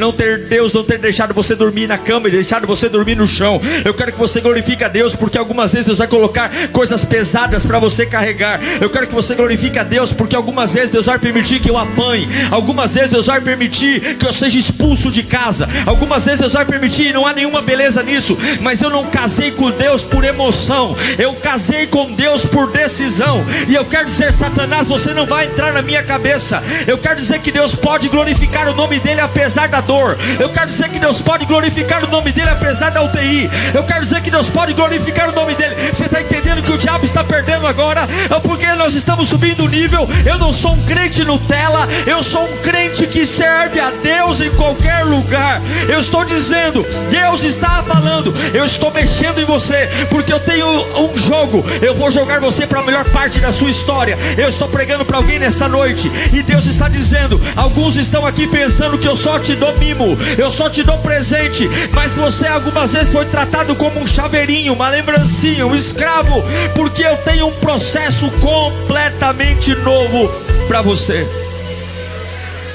Deus não ter deixado você dormir na cama e deixado você dormir no chão. Eu quero que você glorifique a Deus porque algumas vezes Deus vai colocar coisas pesadas para você carregar. Eu quero que você glorifique a Deus porque algumas vezes Deus vai permitir que eu apanhe, algumas vezes Deus vai permitir que eu seja expulso de casa, algumas vezes Deus vai permitir, não há nenhuma beleza nisso, mas eu não casei com Deus por emoção, eu casei com Deus por decisão. E eu quero dizer: Satanás, você não vai entrar na minha cabeça. Eu quero dizer que Deus pode glorificar o nome dele apesar da dor. Eu quero dizer que Deus pode glorificar o nome dele apesar da UTI. Eu quero dizer que Deus pode glorificar o nome dele. Você está entendendo que o diabo está perdendo agora? É porque nós estamos subindo o nível. Eu não sou um crente Nutella, eu sou um crente que serve a Deus em qualquer lugar. Eu estou dizendo, Deus está falando, eu estou mexendo em você, porque eu tenho um jogo. Eu vou jogar você para a melhor parte da sua história. Eu estou pregando para alguém nesta noite, e Deus está dizendo: alguns estão aqui pensando que eu só te dou mimo, eu só te dou presente, mas você algumas vezes foi tratado como um chaveirinho, uma lembrancinha, um escravo, porque eu tenho um processo completamente novo para você.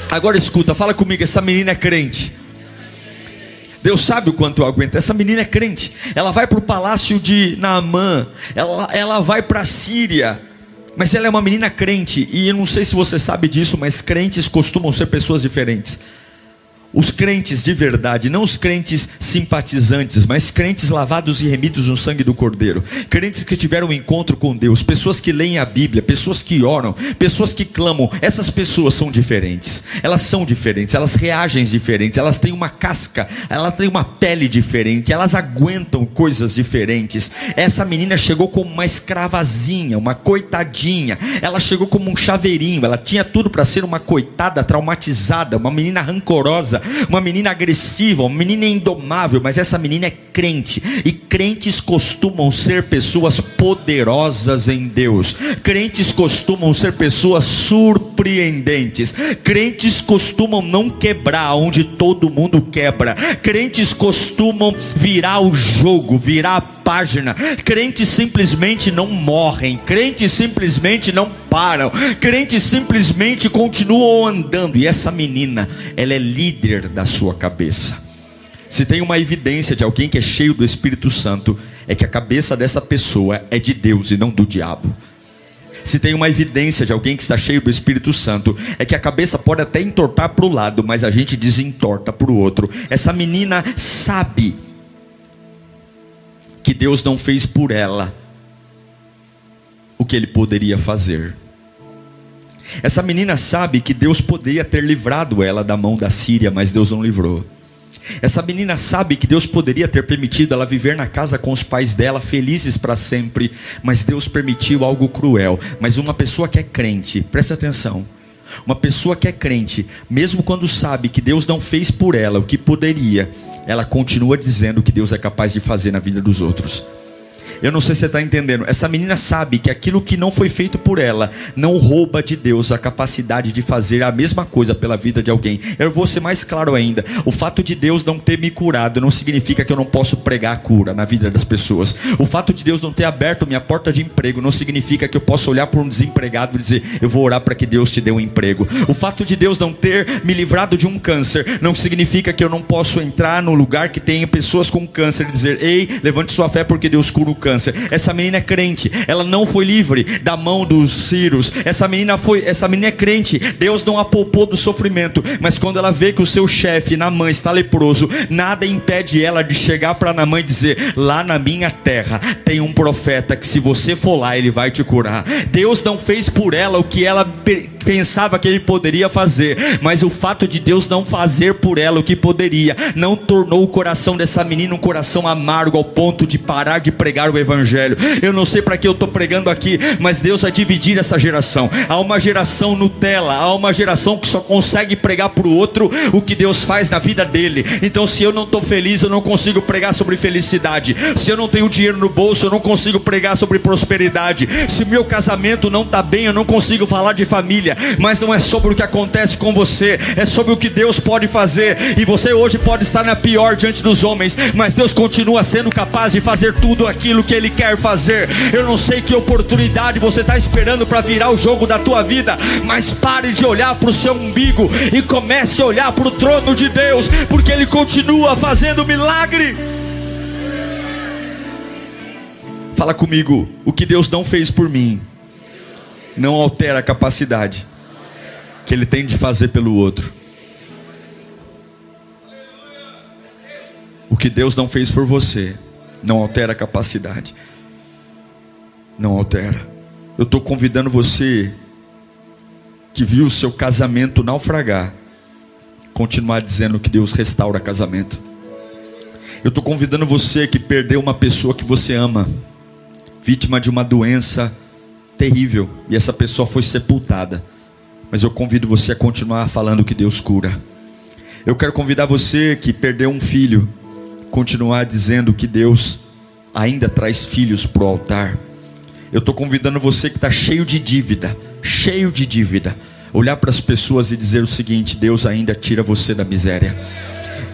Agora escuta, fala comigo: essa menina é crente. Deus sabe o quanto eu aguento. Essa menina é crente. Ela vai para o palácio de Naamã, ela vai para a Síria, mas ela é uma menina crente. E eu não sei se você sabe disso, mas crentes costumam ser pessoas diferentes. Os crentes de verdade, não os crentes simpatizantes, mas crentes lavados e remidos no sangue do Cordeiro, crentes que tiveram um encontro com Deus, pessoas que leem a Bíblia, pessoas que oram, pessoas que clamam. Essas pessoas são diferentes, elas reagem diferentes, elas têm uma casca, elas têm uma pele diferente, elas aguentam coisas diferentes. Essa menina chegou como uma escravazinha, uma coitadinha, ela chegou como um chaveirinho, ela tinha tudo para ser uma coitada traumatizada, uma menina rancorosa, uma menina agressiva, uma menina indomável. Mas essa menina é crente, e crentes costumam ser pessoas poderosas em Deus. Crentes costumam ser pessoas surpreendentes. Crentes costumam não quebrar onde todo mundo quebra. Crentes costumam virar o jogo, virar a página. Crentes simplesmente não morrem, crentes simplesmente não param, crentes simplesmente continuam andando. E essa menina, ela é líder da sua cabeça. Se tem uma evidência de alguém que é cheio do Espírito Santo, é que a cabeça dessa pessoa é de Deus e não do diabo. Se tem uma evidência de alguém que está cheio do Espírito Santo, é que a cabeça pode até entortar para o lado, mas a gente desentorta para o outro. Essa menina sabe que Deus não fez por ela o que Ele poderia fazer. Essa menina sabe que Deus poderia ter livrado ela da mão da Síria, mas Deus não livrou. Essa menina sabe que Deus poderia ter permitido ela viver na casa com os pais dela, felizes para sempre, mas Deus permitiu algo cruel. Mas uma pessoa que é crente, presta atenção, uma pessoa que é crente, mesmo quando sabe que Deus não fez por ela o que poderia, ela continua dizendo que Deus é capaz de fazer na vida dos outros. Eu não sei se você está entendendo. Essa menina sabe que aquilo que não foi feito por ela não rouba de Deus a capacidade de fazer a mesma coisa pela vida de alguém. Eu vou ser mais claro ainda. O fato de Deus não ter me curado não significa que eu não posso pregar a cura na vida das pessoas. O fato de Deus não ter aberto minha porta de emprego não significa que eu possa olhar para um desempregado e dizer: eu vou orar para que Deus te dê um emprego. O fato de Deus não ter me livrado de um câncer não significa que eu não posso entrar num lugar que tenha pessoas com câncer e dizer: ei, levante sua fé porque Deus cura o câncer. Essa menina é crente, ela não foi livre da mão dos Círios. Essa menina é crente, Deus não a poupou do sofrimento. Mas quando ela vê que o seu chefe, Naamã, está leproso, nada impede ela de chegar para Naamã e dizer: lá na minha terra tem um profeta que se você for lá, ele vai te curar. Deus não fez por ela o que ela pensava que ele poderia fazer, mas o fato de Deus não fazer por ela o que poderia, não tornou o coração dessa menina um coração amargo ao ponto de parar de pregar o evangelho. Eu não sei para que eu estou pregando aqui, mas Deus vai dividir essa geração. Há uma geração Nutella, há uma geração que só consegue pregar para o outro o que Deus faz na vida dele. Então, se eu não estou feliz, eu não consigo pregar sobre felicidade. Se eu não tenho dinheiro no bolso, eu não consigo pregar sobre prosperidade. Se o meu casamento não está bem, eu não consigo falar de família. Mas não é sobre o que acontece com você, é sobre o que Deus pode fazer. E você hoje pode estar na pior diante dos homens, mas Deus continua sendo capaz de fazer tudo aquilo que Ele quer fazer. Eu não sei que oportunidade você está esperando para virar o jogo da tua vida, mas pare de olhar para o seu umbigo e comece a olhar para o trono de Deus, porque Ele continua fazendo milagre. Fala comigo: o que Deus não fez por mim não altera a capacidade que Ele tem de fazer pelo outro. O que Deus não fez por você não altera a capacidade. Não altera. Eu estou convidando você que viu o seu casamento naufragar, continuar dizendo que Deus restaura casamento. Eu estou convidando você que perdeu uma pessoa que você ama, vítima de uma doença terrível, e essa pessoa foi sepultada, mas eu convido você a continuar falando que Deus cura. Eu quero convidar você que perdeu um filho, continuar dizendo que Deus ainda traz filhos para o altar. Eu estou convidando você que está cheio de dívida, olhar para as pessoas e dizer o seguinte: Deus ainda tira você da miséria.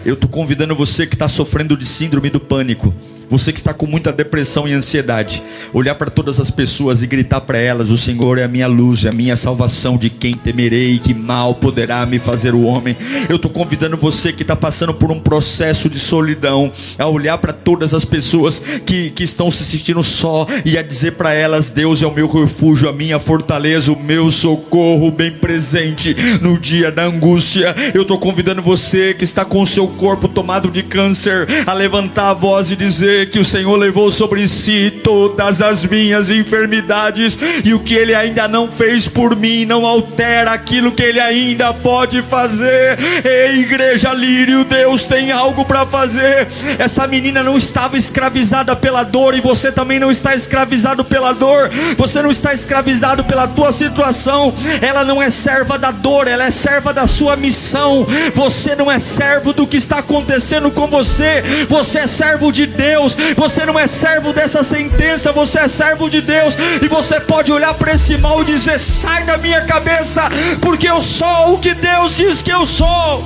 Eu estou convidando você que está sofrendo de síndrome do pânico, você que está com muita depressão e ansiedade, olhar para todas as pessoas e gritar para elas: o Senhor é a minha luz, é a minha salvação, de quem temerei, que mal poderá me fazer o homem. Eu estou convidando você que está passando por um processo de solidão, a olhar para todas as pessoas que estão se sentindo só e a dizer para elas: Deus é o meu refúgio, a minha fortaleza, o meu socorro bem presente no dia da angústia. Eu estou convidando você que está com o seu corpo tomado de câncer a levantar a voz e dizer que o Senhor levou sobre si todas as minhas enfermidades, e o que Ele ainda não fez por mim não altera aquilo que Ele ainda pode fazer. Ei, igreja Lírio, Deus tem algo para fazer. Essa menina não estava escravizada pela dor, e você também não está escravizado pela dor. Você não está escravizado pela tua situação. Ela não é serva da dor, ela é serva da sua missão. Você não é servo do que está acontecendo com você, você é servo de Deus. Você não é servo dessa sentença, você é servo de Deus. E você pode olhar para esse mal e dizer: sai da minha cabeça, porque eu sou o que Deus diz que eu sou.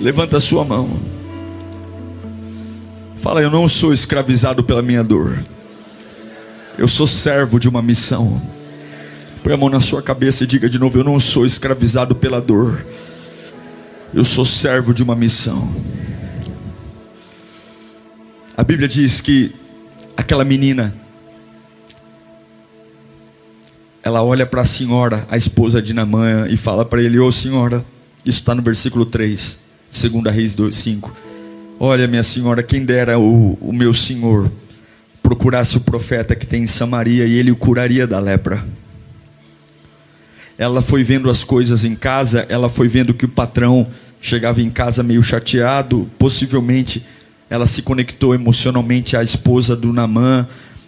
Levanta a sua mão, fala: eu não sou escravizado pela minha dor, eu sou servo de uma missão. Põe a mão na sua cabeça e diga de novo: eu não sou escravizado pela dor, eu sou servo de uma missão. A Bíblia diz que aquela menina, ela olha para a senhora, a esposa de Naamã, e fala para ele: ô senhora, isso está no versículo 3, 2 Reis 2:5. Olha, minha senhora, quem dera o meu senhor procurasse o profeta que tem em Samaria, e ele o curaria da lepra. Ela foi vendo as coisas em casa, ela foi vendo que o patrão chegava em casa meio chateado, possivelmente ela se conectou emocionalmente à esposa do Naamã.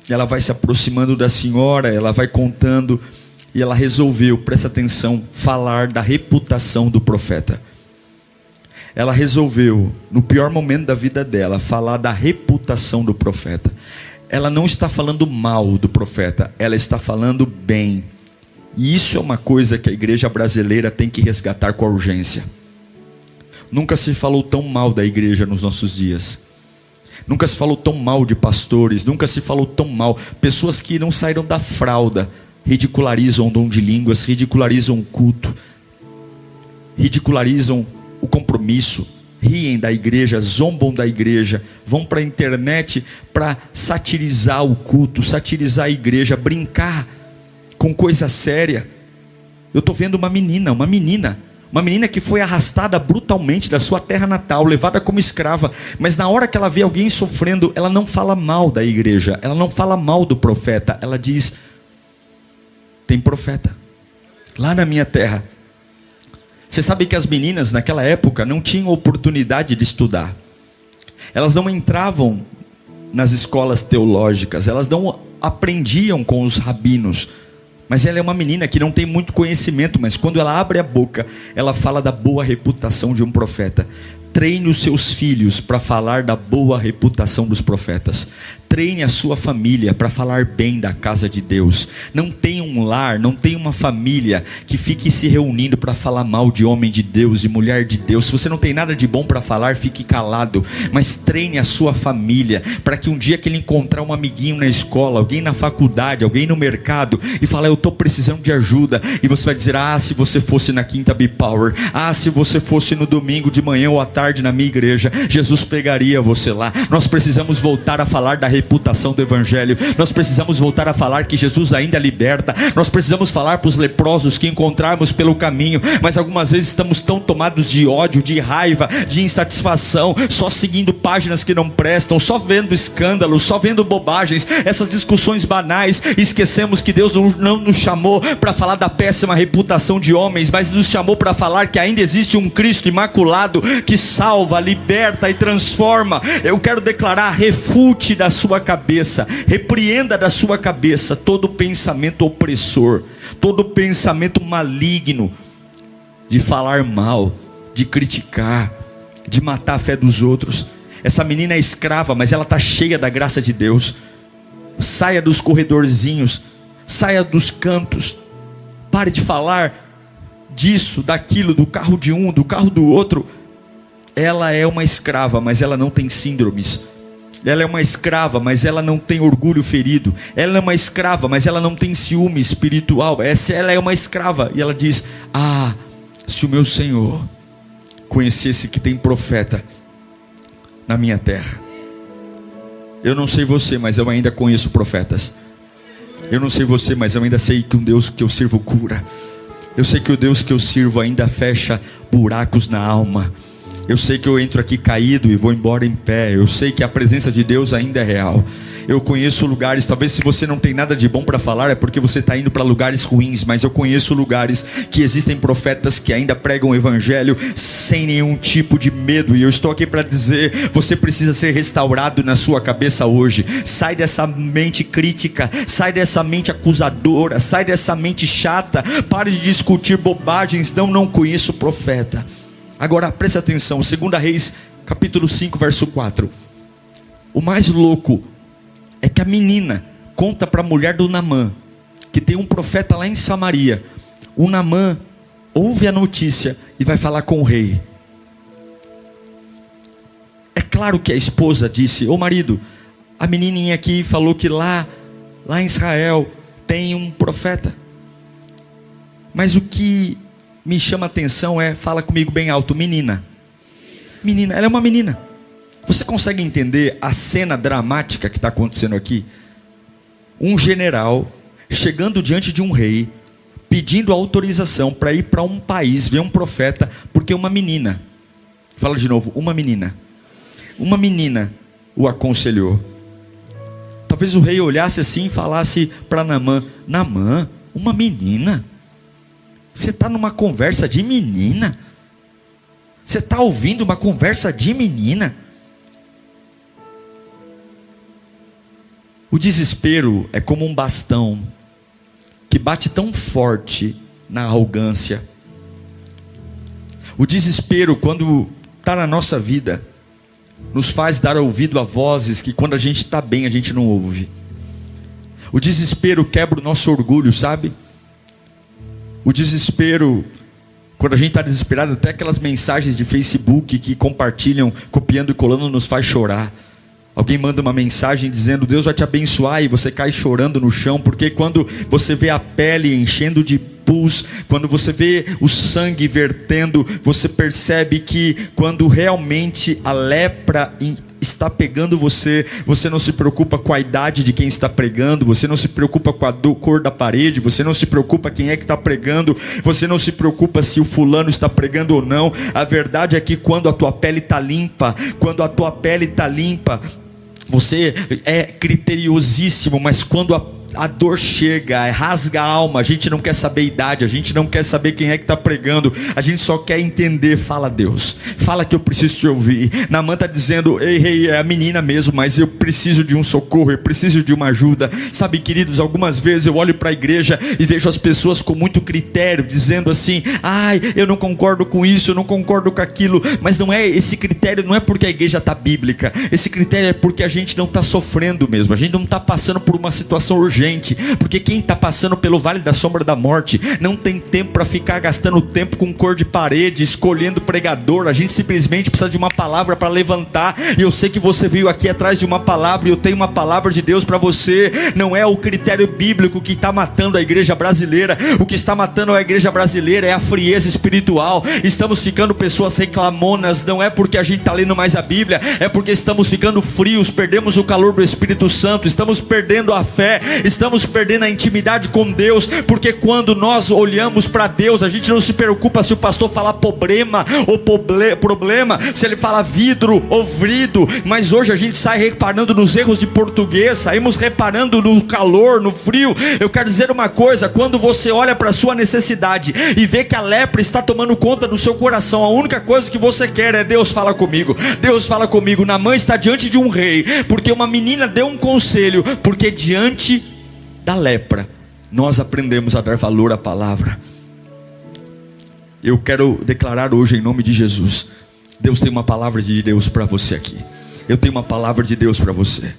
Ela vai se aproximando da senhora, ela vai contando, e ela resolveu, presta atenção, falar da reputação do profeta. ela resolveu, no pior momento da vida dela, falar da reputação do profeta. Ela não está falando mal do profeta, ela está falando bem. E isso é uma coisa que a igreja brasileira tem que resgatar com urgência. Nunca se falou tão mal da igreja nos nossos dias. Nunca se falou tão mal de pastores, nunca se falou tão mal. Pessoas que não saíram da fralda ridicularizam o dom de línguas, ridicularizam o culto, ridicularizam o compromisso, riem da igreja, zombam da igreja, vão para a internet para satirizar o culto, satirizar a igreja, brincar com coisa séria. Eu estou vendo uma menina que foi arrastada brutalmente da sua terra natal, levada como escrava, mas na hora que ela vê alguém sofrendo, ela não fala mal da igreja, ela não fala mal do profeta, ela diz: tem profeta lá na minha terra. Você sabe que as meninas naquela época não tinham oportunidade de estudar, elas não entravam nas escolas teológicas, elas não aprendiam com os rabinos. Mas ela é uma menina que não tem muito conhecimento, mas quando ela abre a boca, ela fala da boa reputação de um profeta. Treine os seus filhos para falar da boa reputação dos profetas. Treine a sua família para falar bem da casa de Deus. Não tem um lar, não tem uma família que fique se reunindo para falar mal de homem de Deus e mulher de Deus. Se você não tem nada de bom para falar, fique calado. Mas treine a sua família para que um dia que ele encontrar um amiguinho na escola, alguém na faculdade, alguém no mercado, e falar: eu estou precisando de ajuda, e você vai dizer: ah, se você fosse na quinta B-Power, ah, se você fosse no domingo de manhã ou à tarde na minha igreja, Jesus pegaria você lá. Nós precisamos voltar a falar da reputação do evangelho. Nós precisamos voltar a falar que Jesus ainda liberta. Nós precisamos falar para os leprosos que encontrarmos pelo caminho, mas algumas vezes estamos tão tomados de ódio, de raiva, de insatisfação, só seguindo páginas que não prestam, só vendo escândalos, só vendo bobagens, essas discussões banais, e esquecemos que Deus não nos chamou para falar da péssima reputação de homens, mas nos chamou para falar que ainda existe um Cristo imaculado que salva, liberta e transforma. Eu quero declarar: refute da sua cabeça, repreenda da sua cabeça todo pensamento opressor, todo pensamento maligno de falar mal, de criticar, de matar a fé dos outros. Essa menina é escrava, mas ela está cheia da graça de Deus. Saia dos corredorzinhos, saia dos cantos, pare de falar disso, daquilo, do carro de um, do carro do outro. Ela é uma escrava, mas ela não tem síndromes. Ela é uma escrava, mas ela não tem orgulho ferido. Ela é uma escrava, mas ela não tem ciúme espiritual. Ela é uma escrava. E ela diz: ah, se o meu Senhor conhecesse que tem profeta na minha terra. Eu não sei você, mas eu ainda conheço profetas. Eu não sei você, mas eu ainda sei que um Deus que eu sirvo cura. Eu sei que o Deus que eu sirvo ainda fecha buracos na alma. Eu sei que eu entro aqui caído e vou embora em pé. Eu sei que a presença de Deus ainda é real. Eu conheço lugares, talvez se você não tem nada de bom para falar, é porque você está indo para lugares ruins. Mas eu conheço lugares que existem profetas que ainda pregam o evangelho sem nenhum tipo de medo. E eu estou aqui para dizer: você precisa ser restaurado na sua cabeça hoje. Sai dessa mente crítica, sai dessa mente acusadora, sai dessa mente chata. Pare de discutir bobagens. Não conheço profeta. Agora preste atenção, 2 Reis capítulo 5 verso 4. O mais louco é que a menina conta para a mulher do Naamã que tem um profeta lá em Samaria. O Naamã ouve a notícia e vai falar com o rei. É claro que a esposa disse: ô marido, a menininha aqui falou que lá em Israel tem um profeta. Mas o que me chama a atenção fala comigo bem alto: menina. Menina, ela é uma menina. Você consegue entender a cena dramática que está acontecendo aqui? Um general chegando diante de um rei, pedindo autorização para ir para um país ver um profeta, porque uma menina, fala de novo, uma menina o aconselhou. Talvez o rei olhasse assim e falasse para Naamã: Naamã, uma menina? Você está numa conversa de menina? Você está ouvindo uma conversa de menina? O desespero é como um bastão que bate tão forte na arrogância. O desespero, quando está na nossa vida nos faz dar ouvido a vozes que quando a gente está bem a gente não ouve. O desespero quebra o nosso orgulho, sabe? O desespero, quando a gente está desesperado, até aquelas mensagens de Facebook que compartilham, copiando e colando, nos faz chorar. Alguém manda uma mensagem dizendo: Deus vai te abençoar, e você cai chorando no chão, porque quando você vê a pele enchendo de pus, quando você vê o sangue vertendo, você percebe que quando realmente a lepra está pegando você, você não se preocupa com a idade de quem está pregando, você não se preocupa com a cor da parede, você não se preocupa quem é que está pregando, você não se preocupa se o fulano está pregando ou não. A verdade é que quando a tua pele está limpa, você é criteriosíssimo, mas quando a dor chega, rasga a alma, a gente não quer saber a idade, a gente não quer saber quem é que está pregando, a gente só quer entender. Fala, Deus, fala que eu preciso te ouvir. Naamã está dizendo: ei, rei, é a menina mesmo, mas eu preciso de um socorro, eu preciso de uma ajuda. Sabe, queridos, algumas vezes eu olho para a igreja e vejo as pessoas com muito critério, dizendo assim: ai, eu não concordo com isso, eu não concordo com aquilo. Mas não é esse critério, não é porque a igreja está bíblica, esse critério é porque a gente não está sofrendo mesmo, a gente não está passando por uma situação urgente. Porque quem está passando pelo vale da sombra da morte não tem tempo para ficar gastando tempo com cor de parede, escolhendo pregador. A gente simplesmente precisa de uma palavra para levantar. E eu sei que você veio aqui atrás de uma palavra, e eu tenho uma palavra de Deus para você. Não é o critério bíblico que está matando a igreja brasileira. O que está matando a igreja brasileira é a frieza espiritual. Estamos ficando pessoas reclamonas. Não é porque a gente está lendo mais a Bíblia, é porque estamos ficando frios, perdemos o calor do Espírito Santo, estamos perdendo a fé, estamos perdendo a intimidade com Deus. Porque quando nós olhamos para Deus, a gente não se preocupa se o pastor falar problema ou problema, se ele fala vidro ou vrido. Mas hoje a gente sai reparando nos erros de português, saímos reparando no calor, no frio. Eu quero dizer uma coisa: quando você olha para a sua necessidade e vê que a lepra está tomando conta do seu coração, a única coisa que você quer é: Deus fala comigo, Deus fala comigo. Naamã está diante de um rei, porque uma menina deu um conselho, porque diante da lepra nós aprendemos a dar valor à palavra. Eu quero declarar hoje em nome de Jesus: Deus tem uma palavra de Deus para você aqui. Eu tenho uma palavra de Deus para você.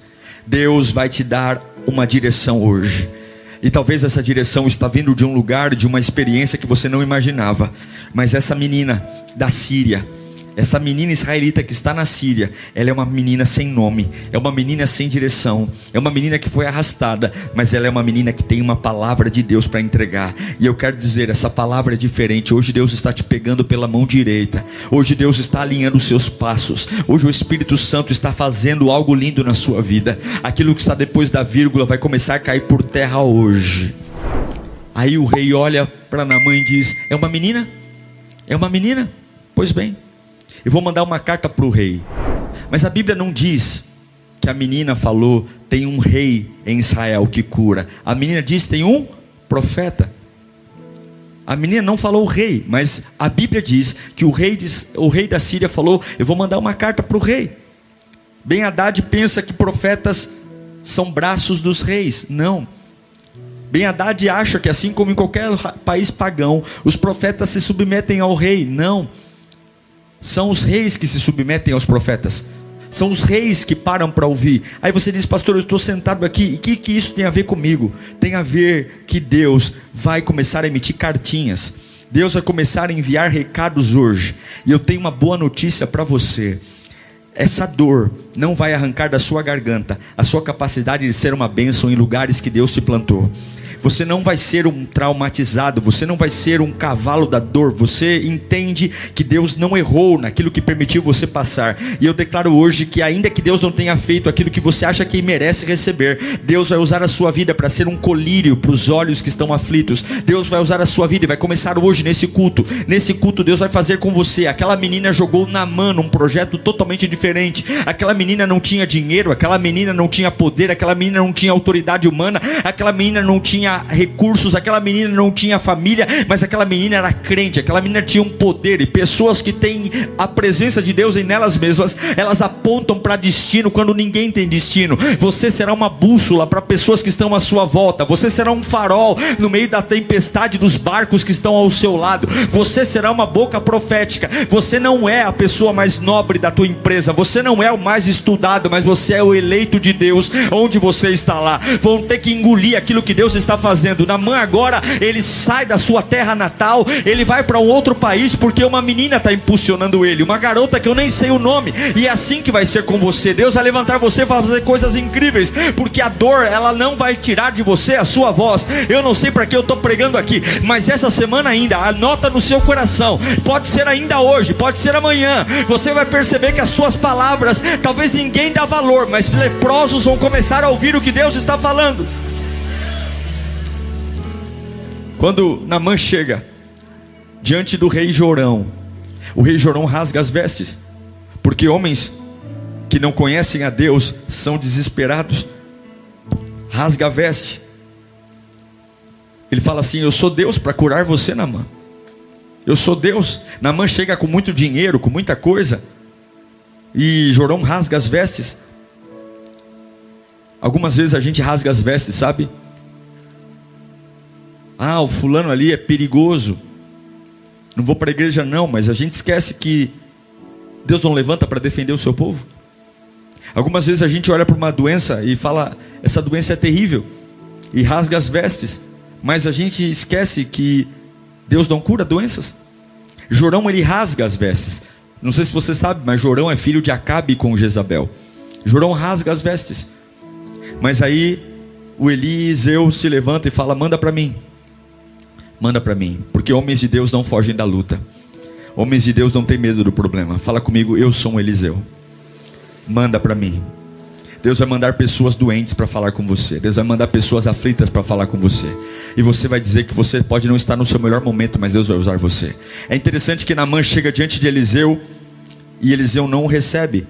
Deus vai te dar uma direção hoje, e talvez essa direção está vindo de um lugar, de uma experiência que você não imaginava. Mas essa menina da Síria, essa menina israelita que está na Síria, ela é uma menina sem nome, é uma menina sem direção, é uma menina que foi arrastada, mas ela é uma menina que tem uma palavra de Deus para entregar. E eu quero dizer, essa palavra é diferente. Hoje Deus está te pegando pela mão direita, hoje Deus está alinhando os seus passos, hoje o Espírito Santo está fazendo algo lindo na sua vida. Aquilo que está depois da vírgula vai começar a cair por terra hoje. Aí o rei olha para Naamã e diz: é uma menina? É uma menina? Pois bem, eu vou mandar uma carta para o rei. Mas a Bíblia não diz que a menina falou: tem um rei em Israel que cura. A menina diz: tem um profeta. A menina não falou o rei, mas a Bíblia diz que o rei da Síria falou: eu vou mandar uma carta para o rei. Ben-Hadad pensa que profetas são braços dos reis. Não. Ben-Hadad acha que, assim como em qualquer país pagão, os profetas se submetem ao rei. Não. São os reis que se submetem aos profetas. São os reis que param para ouvir. Aí você diz: pastor, eu estou sentado aqui, e o que isso tem a ver comigo? Tem a ver que Deus vai começar a emitir cartinhas. Deus vai começar a enviar recados hoje. E eu tenho uma boa notícia para você: essa dor não vai arrancar da sua garganta a sua capacidade de ser uma bênção em lugares que Deus te plantou. Você não vai ser um traumatizado, você não vai ser um cavalo da dor. Você entende que Deus não errou naquilo que permitiu você passar. E eu declaro hoje que, ainda que Deus não tenha feito aquilo que você acha que merece receber, Deus vai usar a sua vida para ser um colírio para os olhos que estão aflitos. Deus vai usar a sua vida e vai começar hoje nesse culto. Nesse culto Deus vai fazer com você. Aquela menina jogou Naamã num projeto totalmente diferente. Aquela menina não tinha dinheiro, aquela menina não tinha poder, aquela menina não tinha autoridade humana, aquela menina não tinha tinha recursos, aquela menina não tinha família, mas aquela menina era crente, aquela menina tinha um poder. E pessoas que têm a presença de Deus em nelas mesmas, elas apontam para destino quando ninguém tem destino. Você será uma bússola para pessoas que estão à sua volta. Você será um farol no meio da tempestade dos barcos que estão ao seu lado. Você será uma boca profética. Você não é a pessoa mais nobre da tua empresa, você não é o mais estudado, mas você é o eleito de Deus. Onde você está lá, vão ter que engolir aquilo que Deus está fazendo. Naamã agora, ele sai da sua terra natal, ele vai para um outro país, porque uma menina está impulsionando ele, uma garota que eu nem sei o nome. E é assim que vai ser com você. Deus vai levantar você para fazer coisas incríveis, porque a dor, ela não vai tirar de você a sua voz. Eu não sei para que eu estou pregando aqui, mas essa semana ainda, anota no seu coração, pode ser ainda hoje, pode ser amanhã, você vai perceber que as suas palavras, talvez ninguém dá valor, mas leprosos vão começar a ouvir o que Deus está falando. Quando Naamã chega diante do rei Jorão, o rei Jorão rasga as vestes, porque homens que não conhecem a Deus são desesperados. Rasga a veste. Ele fala assim: eu sou Deus para curar você, Naamã. Eu sou Deus. Naamã chega com muito dinheiro, com muita coisa, e Jorão rasga as vestes. Algumas vezes a gente rasga as vestes, sabe? O fulano ali é perigoso, não vou para a igreja não. Mas a gente esquece que Deus não levanta para defender o seu povo. Algumas vezes a gente olha para uma doença e fala: essa doença é terrível, e rasga as vestes. Mas a gente esquece que Deus não cura doenças. Jorão, ele rasga as vestes. Não sei se você sabe, mas Jorão é filho de Acabe com Jezabel. Jorão rasga as vestes. Mas aí o Eliseu se levanta e fala: manda para mim. Manda para mim, porque homens de Deus não fogem da luta. Homens de Deus não têm medo do problema. Fala comigo: eu sou um Eliseu. Manda para mim. Deus vai mandar pessoas doentes para falar com você. Deus vai mandar pessoas aflitas para falar com você. E você vai dizer que você pode não estar no seu melhor momento, mas Deus vai usar você. É interessante que Naamã chega diante de Eliseu e Eliseu não o recebe.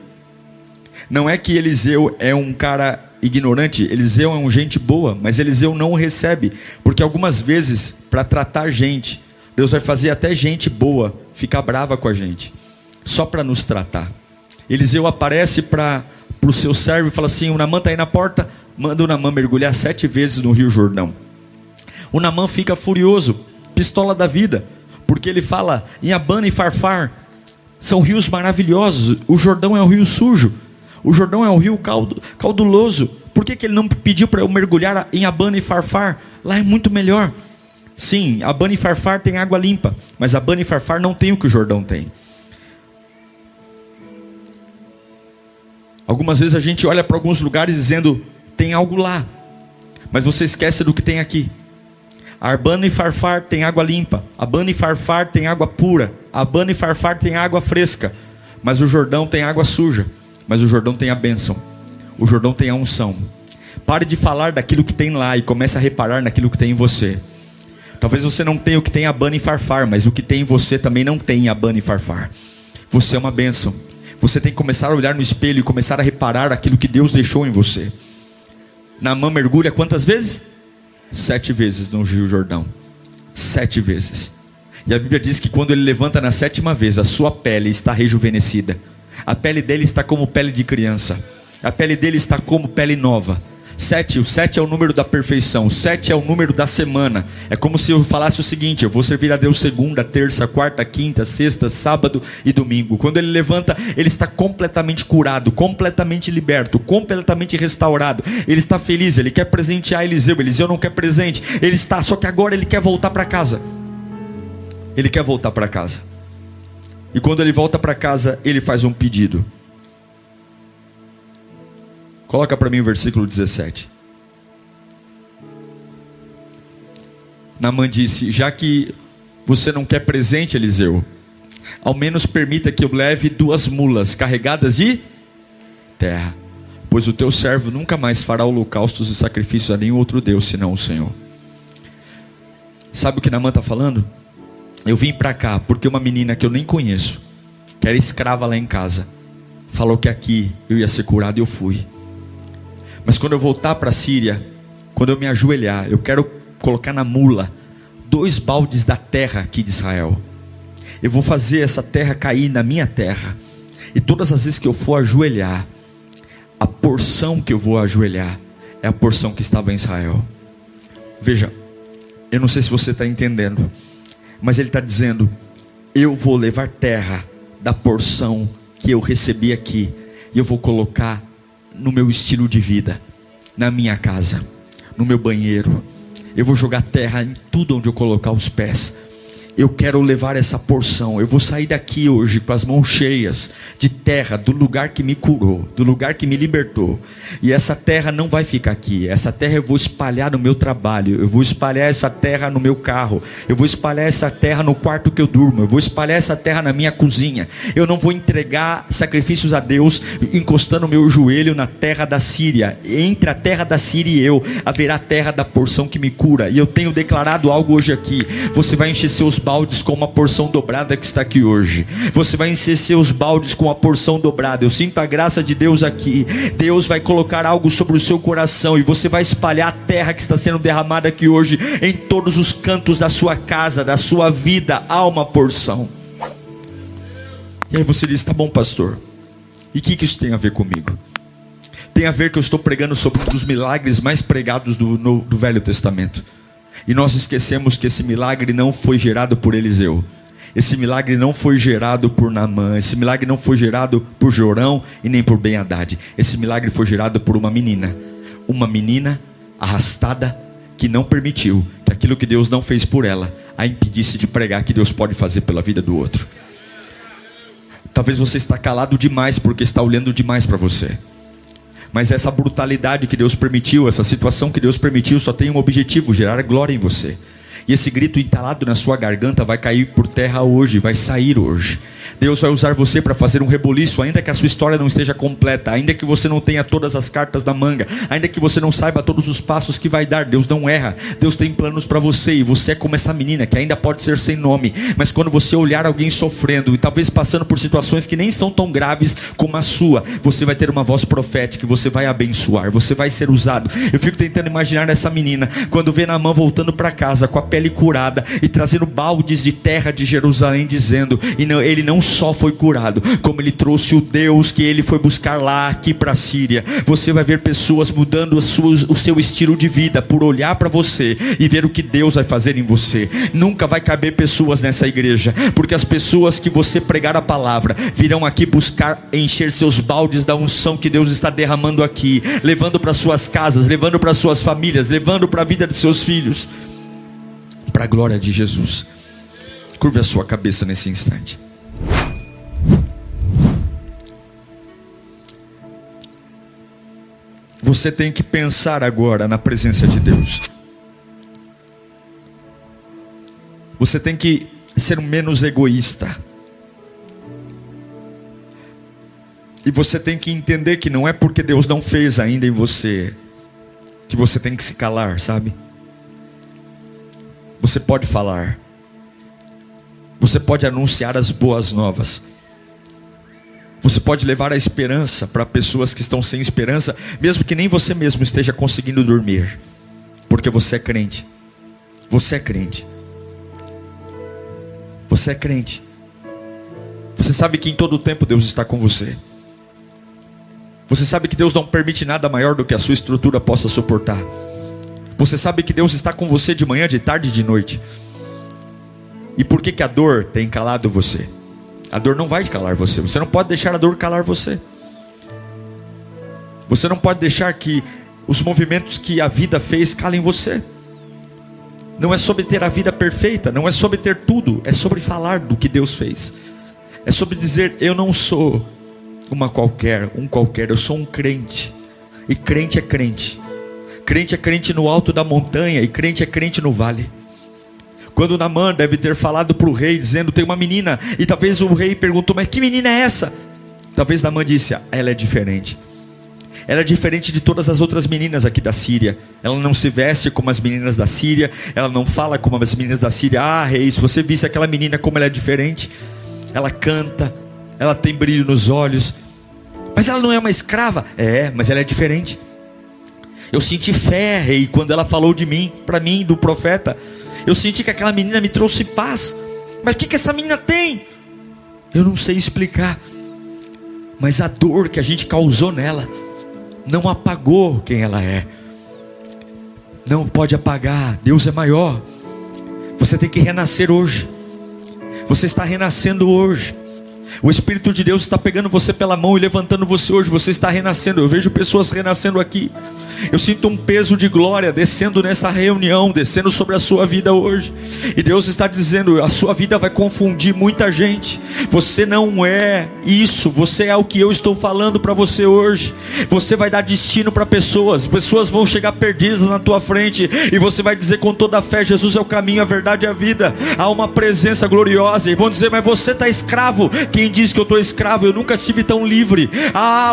Não é que Eliseu é um cara ignorante, Eliseu é um gente boa, mas Eliseu não o recebe, porque algumas vezes, para tratar gente, Deus vai fazer até gente boa ficar brava com a gente, só para nos tratar. Eliseu aparece para o seu servo e fala assim: o Naamã está aí na porta, manda o Naamã mergulhar 7 vezes no rio Jordão. O Naamã fica furioso, pistola da vida, porque ele fala: em Abana e Farfar são rios maravilhosos, o Jordão é um rio sujo, o Jordão é um rio cauduloso. Por que ele não pediu para eu mergulhar em Abana e Farfar? Lá é muito melhor. Sim, Abana e Farfar tem água limpa, mas Abana e Farfar não tem o que o Jordão tem. Algumas vezes a gente olha para alguns lugares dizendo: tem algo lá, mas você esquece do que tem aqui. Abana e Farfar tem água limpa, Abana e Farfar tem água pura, Abana e Farfar tem água fresca, mas o Jordão tem água suja. Mas o Jordão tem a bênção, o Jordão tem a unção. Pare de falar daquilo que tem lá e comece a reparar naquilo que tem em você. Talvez você não tenha o que tem Abana e Farfar, mas o que tem em você também não tem Abana e Farfar. Você é uma bênção. Você tem que começar a olhar no espelho e começar a reparar aquilo que Deus deixou em você. Naamã mergulha quantas vezes? 7 vezes no rio Jordão. 7 vezes. E a Bíblia diz que quando ele levanta na 7ª vez, a sua pele está rejuvenescida. A pele dele está como pele de criança. A pele dele está como pele nova. 7, o 7 é o número da perfeição. O 7 é o número da semana. É como se eu falasse o seguinte: eu vou servir a Deus segunda, terça, quarta, quinta, sexta, sábado e domingo. Quando ele levanta, ele está completamente curado, completamente liberto, completamente restaurado. Ele está feliz, ele quer presentear Eliseu. Eliseu não quer presente, ele está, só que agora ele quer voltar para casa. Ele quer voltar para casa. E quando ele volta para casa, ele faz um pedido. Coloca para mim o versículo 17. Naamã disse: já que você não quer presente, Eliseu, ao menos permita que eu leve 2 mulas carregadas de terra, pois o teu servo nunca mais fará holocaustos e sacrifícios a nenhum outro Deus senão o Senhor. Sabe o que Naamã está falando? Eu vim para cá porque uma menina que eu nem conheço, que era escrava lá em casa, falou que aqui eu ia ser curado e eu fui. Mas quando eu voltar para a Síria, quando eu me ajoelhar, eu quero colocar na mula 2 baldes da terra aqui de Israel. Eu vou fazer essa terra cair na minha terra. E todas as vezes que eu for ajoelhar, a porção que eu vou ajoelhar é a porção que estava em Israel. Veja, eu não sei se você está entendendo, mas ele está dizendo: eu vou levar terra da porção que eu recebi aqui, e eu vou colocar no meu estilo de vida, na minha casa, no meu banheiro. Eu vou jogar terra em tudo onde eu colocar os pés. Eu quero levar essa porção. Eu vou sair daqui hoje com as mãos cheias de terra, do lugar que me curou, do lugar que me libertou. E essa terra não vai ficar aqui. Essa terra eu vou espalhar no meu trabalho. Eu vou espalhar essa terra no meu carro. Eu vou espalhar essa terra no quarto que eu durmo. Eu vou espalhar essa terra na minha cozinha. Eu não vou entregar sacrifícios a Deus encostando o meu joelho na terra da Síria. Entre a terra da Síria e eu haverá a terra da porção que me cura. E eu tenho declarado algo hoje aqui. Você vai encher seus baldes com uma porção dobrada que está aqui hoje. Você vai encher seus baldes com a porção dobrada. Eu sinto a graça de Deus aqui. Deus vai colocar algo sobre o seu coração, e você vai espalhar a terra que está sendo derramada aqui hoje em todos os cantos da sua casa, da sua vida. Há uma porção. E aí você diz: tá bom, pastor, e o que isso tem a ver comigo? Tem a ver que eu estou pregando sobre um dos milagres mais pregados do Velho Testamento. E nós esquecemos que esse milagre não foi gerado por Eliseu. Esse milagre não foi gerado por Naamã. Esse milagre não foi gerado por Jorão e nem por Ben-Hadad. Esse milagre foi gerado por uma menina arrastada, que não permitiu que aquilo que Deus não fez por ela a impedisse de pregar que Deus pode fazer pela vida do outro. Talvez você está calado demais porque está olhando demais para você. Mas essa brutalidade que Deus permitiu, essa situação que Deus permitiu, só tem um objetivo: gerar glória em você. E esse grito entalado na sua garganta vai cair por terra hoje, vai sair hoje. Deus vai usar você para fazer um reboliço, ainda que a sua história não esteja completa, ainda que você não tenha todas as cartas na manga, ainda que você não saiba todos os passos que vai dar. Deus não erra. Deus tem planos para você, e você é como essa menina que ainda pode ser sem nome, mas quando você olhar alguém sofrendo e talvez passando por situações que nem são tão graves como a sua, você vai ter uma voz profética, você vai abençoar, você vai ser usado. Eu fico tentando imaginar essa menina quando vê Naamã voltando para casa com a pele curada e trazendo baldes de terra de Jerusalém, dizendo: ele não só foi curado, como ele trouxe o Deus que ele foi buscar lá, aqui para a Síria. Você vai ver pessoas mudando o seu estilo de vida por olhar para você e ver o que Deus vai fazer em você. Nunca vai caber pessoas nessa igreja, porque as pessoas que você pregar a palavra virão aqui buscar encher seus baldes da unção que Deus está derramando aqui, levando para suas casas, levando para suas famílias, levando para a vida de seus filhos, para a glória de Jesus. Curve a sua cabeça nesse instante. Você tem que pensar agora na presença de Deus. Você tem que ser menos egoísta. E você tem que entender que não é porque Deus não fez ainda em você que você tem que se calar, sabe? Você pode falar. Você pode anunciar as boas novas. Você pode levar a esperança para pessoas que estão sem esperança, mesmo que nem você mesmo esteja conseguindo dormir, porque você é crente. Você é crente. Você é crente. Você sabe que em todo o tempo Deus está com você. Você sabe que Deus não permite nada maior do que a sua estrutura possa suportar. Você sabe que Deus está com você de manhã, de tarde e de noite. E por que a dor tem calado você? A dor não vai calar você. Você não pode deixar a dor calar você. Você não pode deixar que os movimentos que a vida fez calem você. Não é sobre ter a vida perfeita, não é sobre ter tudo, é sobre falar do que Deus fez. É sobre dizer: eu não sou um qualquer, eu sou um crente. E crente é crente. Crente é crente no alto da montanha, e crente é crente no vale. Quando Naamã deve ter falado para o rei, dizendo: tem uma menina. E talvez o rei perguntou: mas que menina é essa? Talvez Naamã disse: ela é diferente. Ela é diferente de todas as outras meninas aqui da Síria. Ela não se veste como as meninas da Síria. Ela não fala como as meninas da Síria. Ah, rei, se você visse aquela menina como ela é diferente. Ela canta, ela tem brilho nos olhos. Mas ela não é uma escrava? É, mas ela é diferente. Eu senti fé, rei, quando ela falou de mim, para mim, do profeta. Eu senti que aquela menina me trouxe paz. Mas o que essa menina tem? Eu não sei explicar. Mas a dor que a gente causou nela não apagou quem ela é. Não pode apagar. Deus é maior. Você tem que renascer hoje. Você está renascendo hoje. O Espírito de Deus está pegando você pela mão e levantando você hoje. Você está renascendo. Eu vejo pessoas renascendo aqui. Eu sinto um peso de glória descendo nessa reunião, descendo sobre a sua vida hoje. E Deus está dizendo: a sua vida vai confundir muita gente. Você não é isso. Você é o que eu estou falando para você hoje. Você vai dar destino para pessoas. Pessoas vão chegar perdidas na tua frente, e você vai dizer com toda a fé: Jesus é o caminho, a verdade e a vida. Há uma presença gloriosa. E vão dizer: mas você está escravo. Quem diz que eu estou escravo? Eu nunca estive tão livre.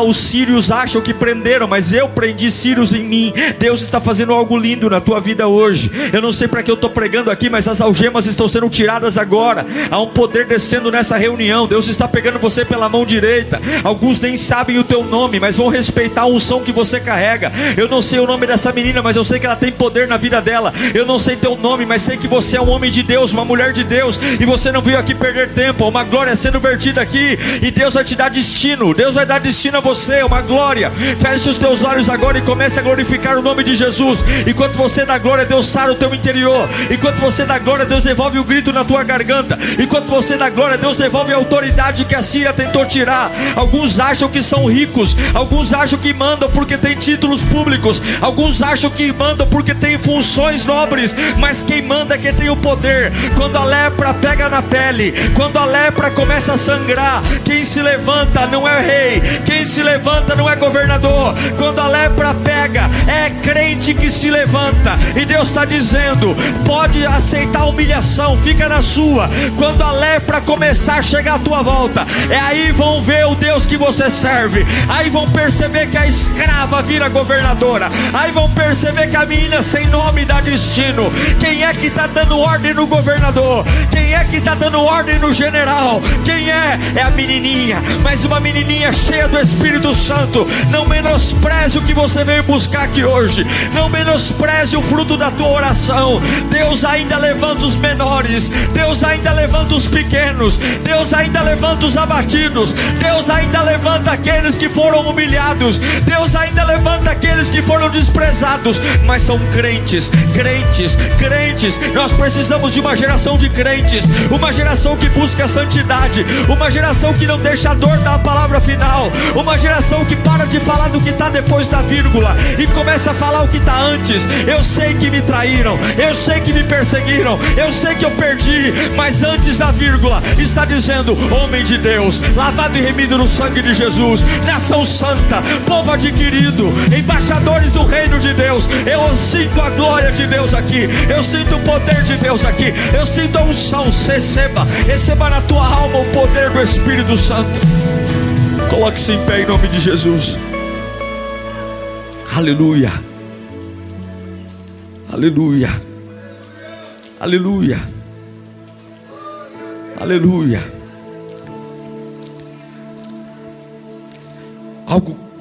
Os sírios acham que prenderam, mas eu prendi sírios em mim. Deus está fazendo algo lindo na tua vida hoje. Eu não sei para que eu estou pregando aqui, mas as algemas estão sendo tiradas agora. Há um poder descendo nessa reunião. Deus está pegando você pela mão direita. Alguns nem sabem o teu nome, mas vão respeitar a unção que você carrega. Eu não sei o nome dessa menina, mas eu sei que ela tem poder na vida dela. Eu não sei teu nome, mas sei que você é um homem de Deus, uma mulher de Deus, e você não veio aqui perder tempo. Há uma glória sendo vertida aqui, e Deus vai te dar destino. Deus vai dar destino a você, uma glória. Feche os teus olhos agora e comece a glorificar o nome de Jesus. Enquanto você dá glória, Deus sara o teu interior. Enquanto você dá glória, Deus devolve o grito na tua garganta. Enquanto você dá glória, Deus devolve a autoridade que a Síria tentou tirar. Alguns acham que são ricos, alguns acham que mandam porque tem títulos públicos, alguns acham que mandam porque tem funções nobres, mas quem manda é quem tem o poder. Quando a lepra pega na pele, quando a lepra começa a sangrar, quem se levanta não é rei, quem se levanta não é governador. Quando a lepra pega, é crente que se levanta. E Deus está dizendo: pode aceitar a humilhação, fica na sua. Quando a lepra começar a chegar à tua volta, aí vão ver o Deus que você serve. Aí vão perceber que a escrava vira governadora. Aí vão perceber que a menina sem nome dá destino. Quem é que está dando ordem no governador? Quem é que está dando ordem no general? Quem é? É a menininha, mas uma menininha cheia do Espírito Santo. Não menospreze o que você veio buscar aqui hoje. Não menospreze o fruto da tua oração. Deus ainda levanta os menores. Deus ainda levanta os pequenos. Deus ainda levanta os abatidos. Deus ainda levanta aqueles que foram humilhados. Deus ainda levanta aqueles que foram desprezados, mas são crentes, crentes, crentes. Nós precisamos de uma geração de crentes, uma geração que busca a santidade, uma geração que não deixa a dor dar a palavra final, uma geração que para de falar do que está depois da vírgula e começa a falar o que está antes. Eu sei que me traíram, eu sei que me perseguiram, eu sei que eu perdi, mas antes da vírgula está dizendo: homem de Deus, lavado e remido no sangue de Jesus, nação santa, povo adquirido, embaixadores do reino de Deus. Eu sinto a glória de Deus aqui, eu sinto o poder de Deus aqui, eu sinto a unção. Receba na tua alma o poder do Espírito Santo. Coloque-se em pé em nome de Jesus. Aleluia, aleluia, aleluia, aleluia.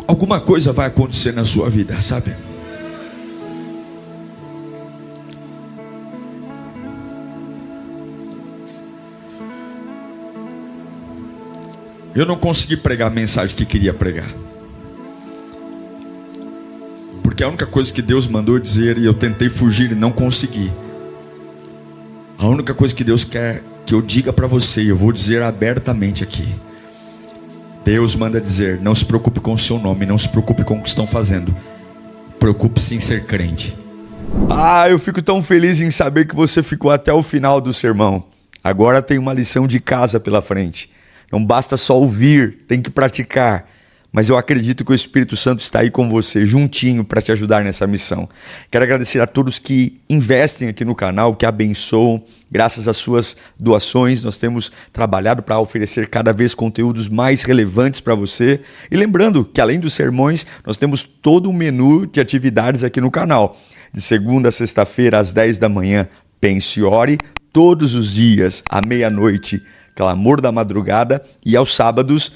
Alguma coisa vai acontecer na sua vida, sabe? Eu não consegui pregar a mensagem que queria pregar, porque a única coisa que Deus mandou dizer, e eu tentei fugir e não consegui. A única coisa que Deus quer que eu diga para você, e eu vou dizer abertamente aqui: Deus manda dizer: não se preocupe com o seu nome, não se preocupe com o que estão fazendo, preocupe-se em ser crente. Eu fico tão feliz em saber que você ficou até o final do sermão. Agora tem uma lição de casa pela frente. Não basta só ouvir, tem que praticar. Mas eu acredito que o Espírito Santo está aí com você, juntinho, para te ajudar nessa missão. Quero agradecer a todos que investem aqui no canal, que abençoam. Graças às suas doações, nós temos trabalhado para oferecer cada vez conteúdos mais relevantes para você. E lembrando que, além dos sermões, nós temos todo um menu de atividades aqui no canal. De segunda a sexta-feira, às 10 da manhã, pense e ore. Todos os dias, à meia-noite, clamor da madrugada. E aos sábados,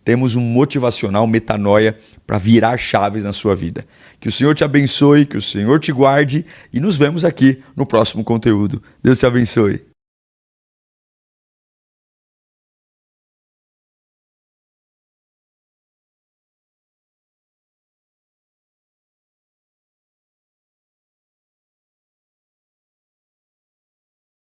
temos um motivacional Metanoia para virar chaves na sua vida. Que o Senhor te abençoe, que o Senhor te guarde e nos vemos aqui no próximo conteúdo. Deus te abençoe.